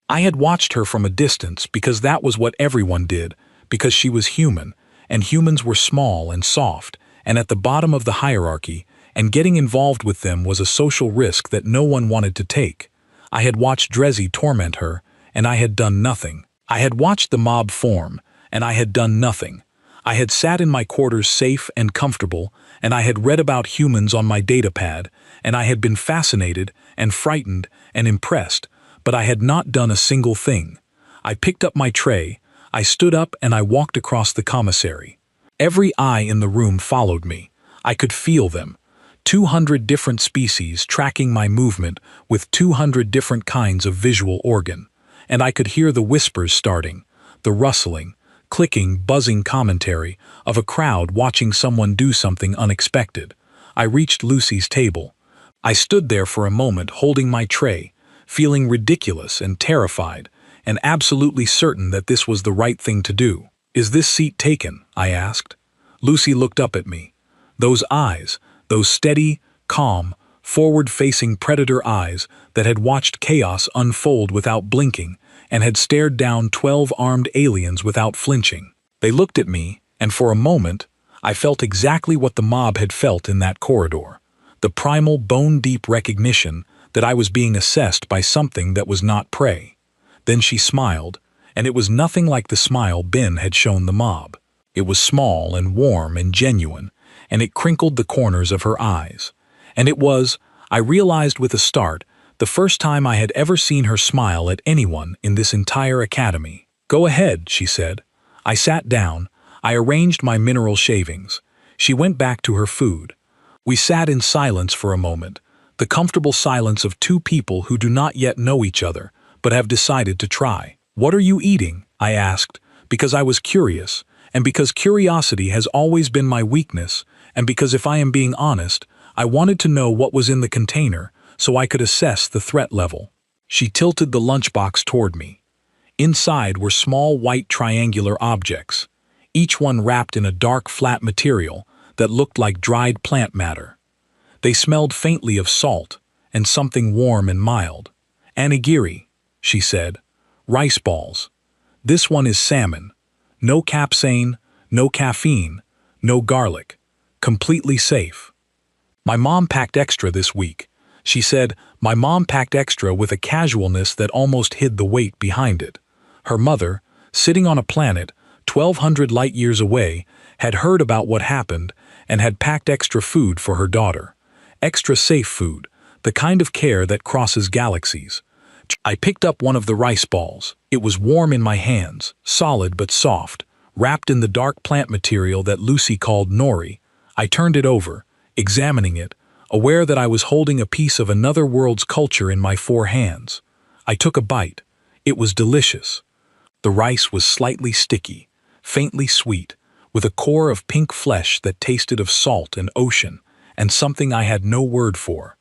I had watched her from a distance because that was what everyone did, because she was human, and humans were small and soft, and at the bottom of the hierarchy, and getting involved with them was a social risk that no one wanted to take. I had watched Drezzy torment her, and I had done nothing. I had watched the mob form, and I had done nothing. I had sat in my quarters safe and comfortable, and I had read about humans on my datapad, and I had been fascinated and frightened and impressed, but I had not done a single thing. I picked up my tray, I stood up and I walked across the commissary. Every eye in the room followed me. I could feel them. 200 different species tracking my movement with 200 different kinds of visual organ. And I could hear the whispers starting, the rustling, clicking, buzzing commentary of a crowd watching someone do something unexpected. I reached Lucy's table. I stood there for a moment holding my tray, feeling ridiculous and terrified, and absolutely certain that this was the right thing to do. "Is this seat taken?" I asked. Lucy looked up at me. Those eyes, those steady, calm, forward-facing predator eyes that had watched chaos unfold without blinking and had stared down 12 armed aliens without flinching. They looked at me, and for a moment, I felt exactly what the mob had felt in that corridor. the primal bone-deep recognition that I was being assessed by something that was not prey. Then she smiled, and it was nothing like the smile Ben had shown the mob. It was small and warm and genuine, and it crinkled the corners of her eyes. And it was, I realized with a start, the first time I had ever seen her smile at anyone in this entire academy. "Go ahead," she said. I sat down. I arranged my mineral shavings. She went back to her food. We sat in silence for a moment, the comfortable silence of two people who do not yet know each other, but have decided to try. "What are you eating?" I asked, because I was curious, and because curiosity has always been my weakness, and because if I am being honest, I wanted to know what was in the container so I could assess the threat level. She tilted the lunchbox toward me. Inside were small white triangular objects, each one wrapped in a dark flat material that looked like dried plant matter. They smelled faintly of salt and something warm and mild. "Onigiri," she said. "Rice balls. This one is salmon. No capsaicin, no caffeine, no garlic. Completely safe." "My mom packed extra this week," she said. My mom packed extra with a casualness that almost hid the weight behind it. Her mother, sitting on a planet 1,200 light-years away, had heard about what happened and had packed extra food for her daughter. Extra safe food, the kind of care that crosses galaxies. I picked up one of the rice balls. It was warm in my hands, solid but soft, wrapped in the dark plant material that Lucy called nori. I turned it over, examining it, aware that I was holding a piece of another world's culture in my 4 hands. I took a bite. It was delicious. The rice was slightly sticky, faintly sweet, with a core of pink flesh that tasted of salt and ocean, and something I had no word for.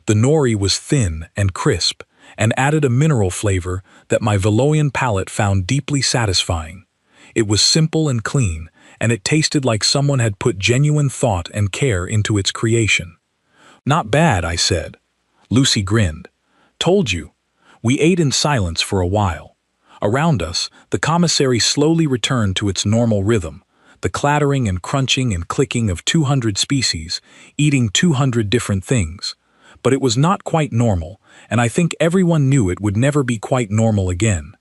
The nori was thin and crisp, and added a mineral flavor that my Veloian palate found deeply satisfying. It was simple and clean, and it tasted like someone had put genuine thought and care into its creation. "Not bad," I said. Lucy grinned. "Told you." We ate in silence for a while. Around us, the commissary slowly returned to its normal rhythm, the clattering and crunching and clicking of 200 species, eating 200 different things. But it was not quite normal, and I think everyone knew it would never be quite normal again.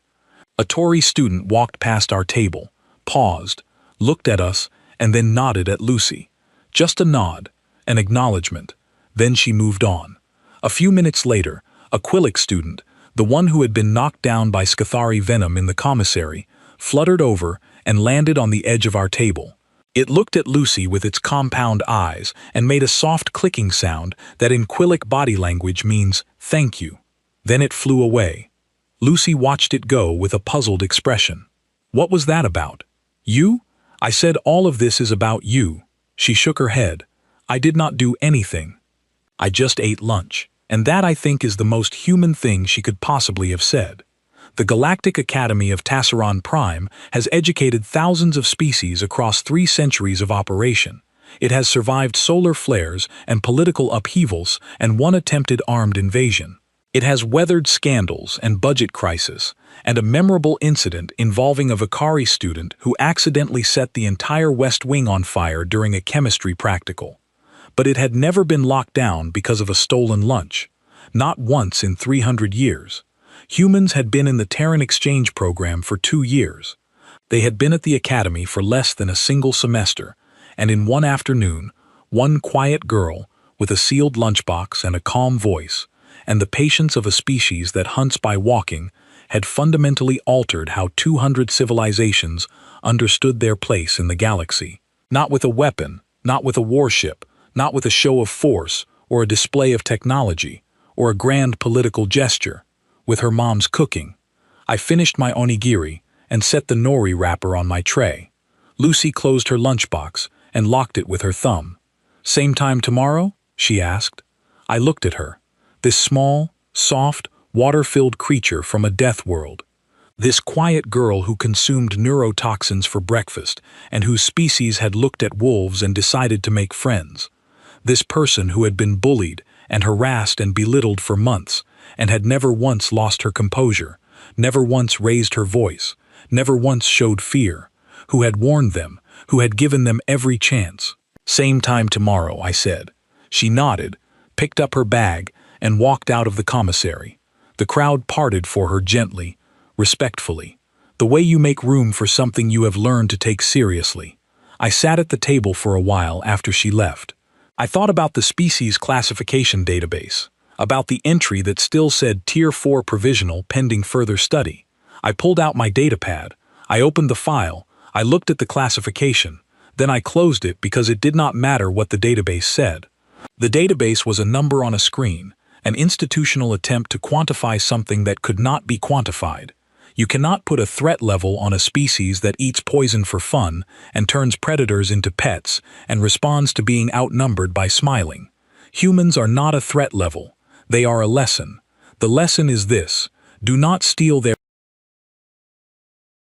A Stori student walked past our table, paused, looked at us, and then nodded at Lucy. Just a nod, an acknowledgement. Then she moved on. A few minutes later, a Quillic student, the one who had been knocked down by Scathari venom in the commissary, fluttered over and landed on the edge of our table. It looked at Lucy with its compound eyes and made a soft clicking sound that in Quillic body language means "thank you." Then it flew away. Lucy watched it go with a puzzled expression. "What was that about?" "You?" I said. "All of this is about you." She shook her head. "I did not do anything. I just ate lunch." And that, I think, is the most human thing she could possibly have said. The Galactic Academy of Tassaron Prime has educated thousands of species across 3 centuries of operation. It has survived solar flares and political upheavals and 1 attempted armed invasion. It has weathered scandals and budget crisis, and a memorable incident involving a Vicari student who accidentally set the entire West Wing on fire during a chemistry practical. But it had never been locked down because of a stolen lunch. Not once in 300 years. Humans had been in the Terran exchange program for 2 years. They had been at the academy for less than a single semester, and in one afternoon, one quiet girl, with a sealed lunchbox and a calm voice, and the patience of a species that hunts by walking, had fundamentally altered how 200 civilizations understood their place in the galaxy. Not with a weapon, not with a warship, not with a show of force, or a display of technology, or a grand political gesture. With her mom's cooking. I finished my onigiri and set the nori wrapper on my tray. Lucy closed her lunchbox and locked it with her thumb. "Same time tomorrow?" she asked. I looked at her. This small, soft, water-filled creature from a death world. This quiet girl who consumed neurotoxins for breakfast and whose species had looked at wolves and decided to make friends. This person who had been bullied and harassed and belittled for months and had never once lost her composure, never once raised her voice, never once showed fear, who had warned them, who had given them every chance. "Same time tomorrow," I said. She nodded, picked up her bag, and walked out of the commissary. The crowd parted for her gently, respectfully, the way you make room for something you have learned to take seriously. I sat at the table for a while after she left. I thought about the species classification database, about the entry that still said Tier 4 provisional pending further study. I pulled out my datapad. I opened the file. I looked at the classification. Then I closed it because it did not matter what the database said. The database was a number on a screen, an institutional attempt to quantify something that could not be quantified. You cannot put a threat level on a species that eats poison for fun and turns predators into pets and responds to being outnumbered by smiling. Humans are not a threat level. They are a lesson. The lesson is this: do not steal their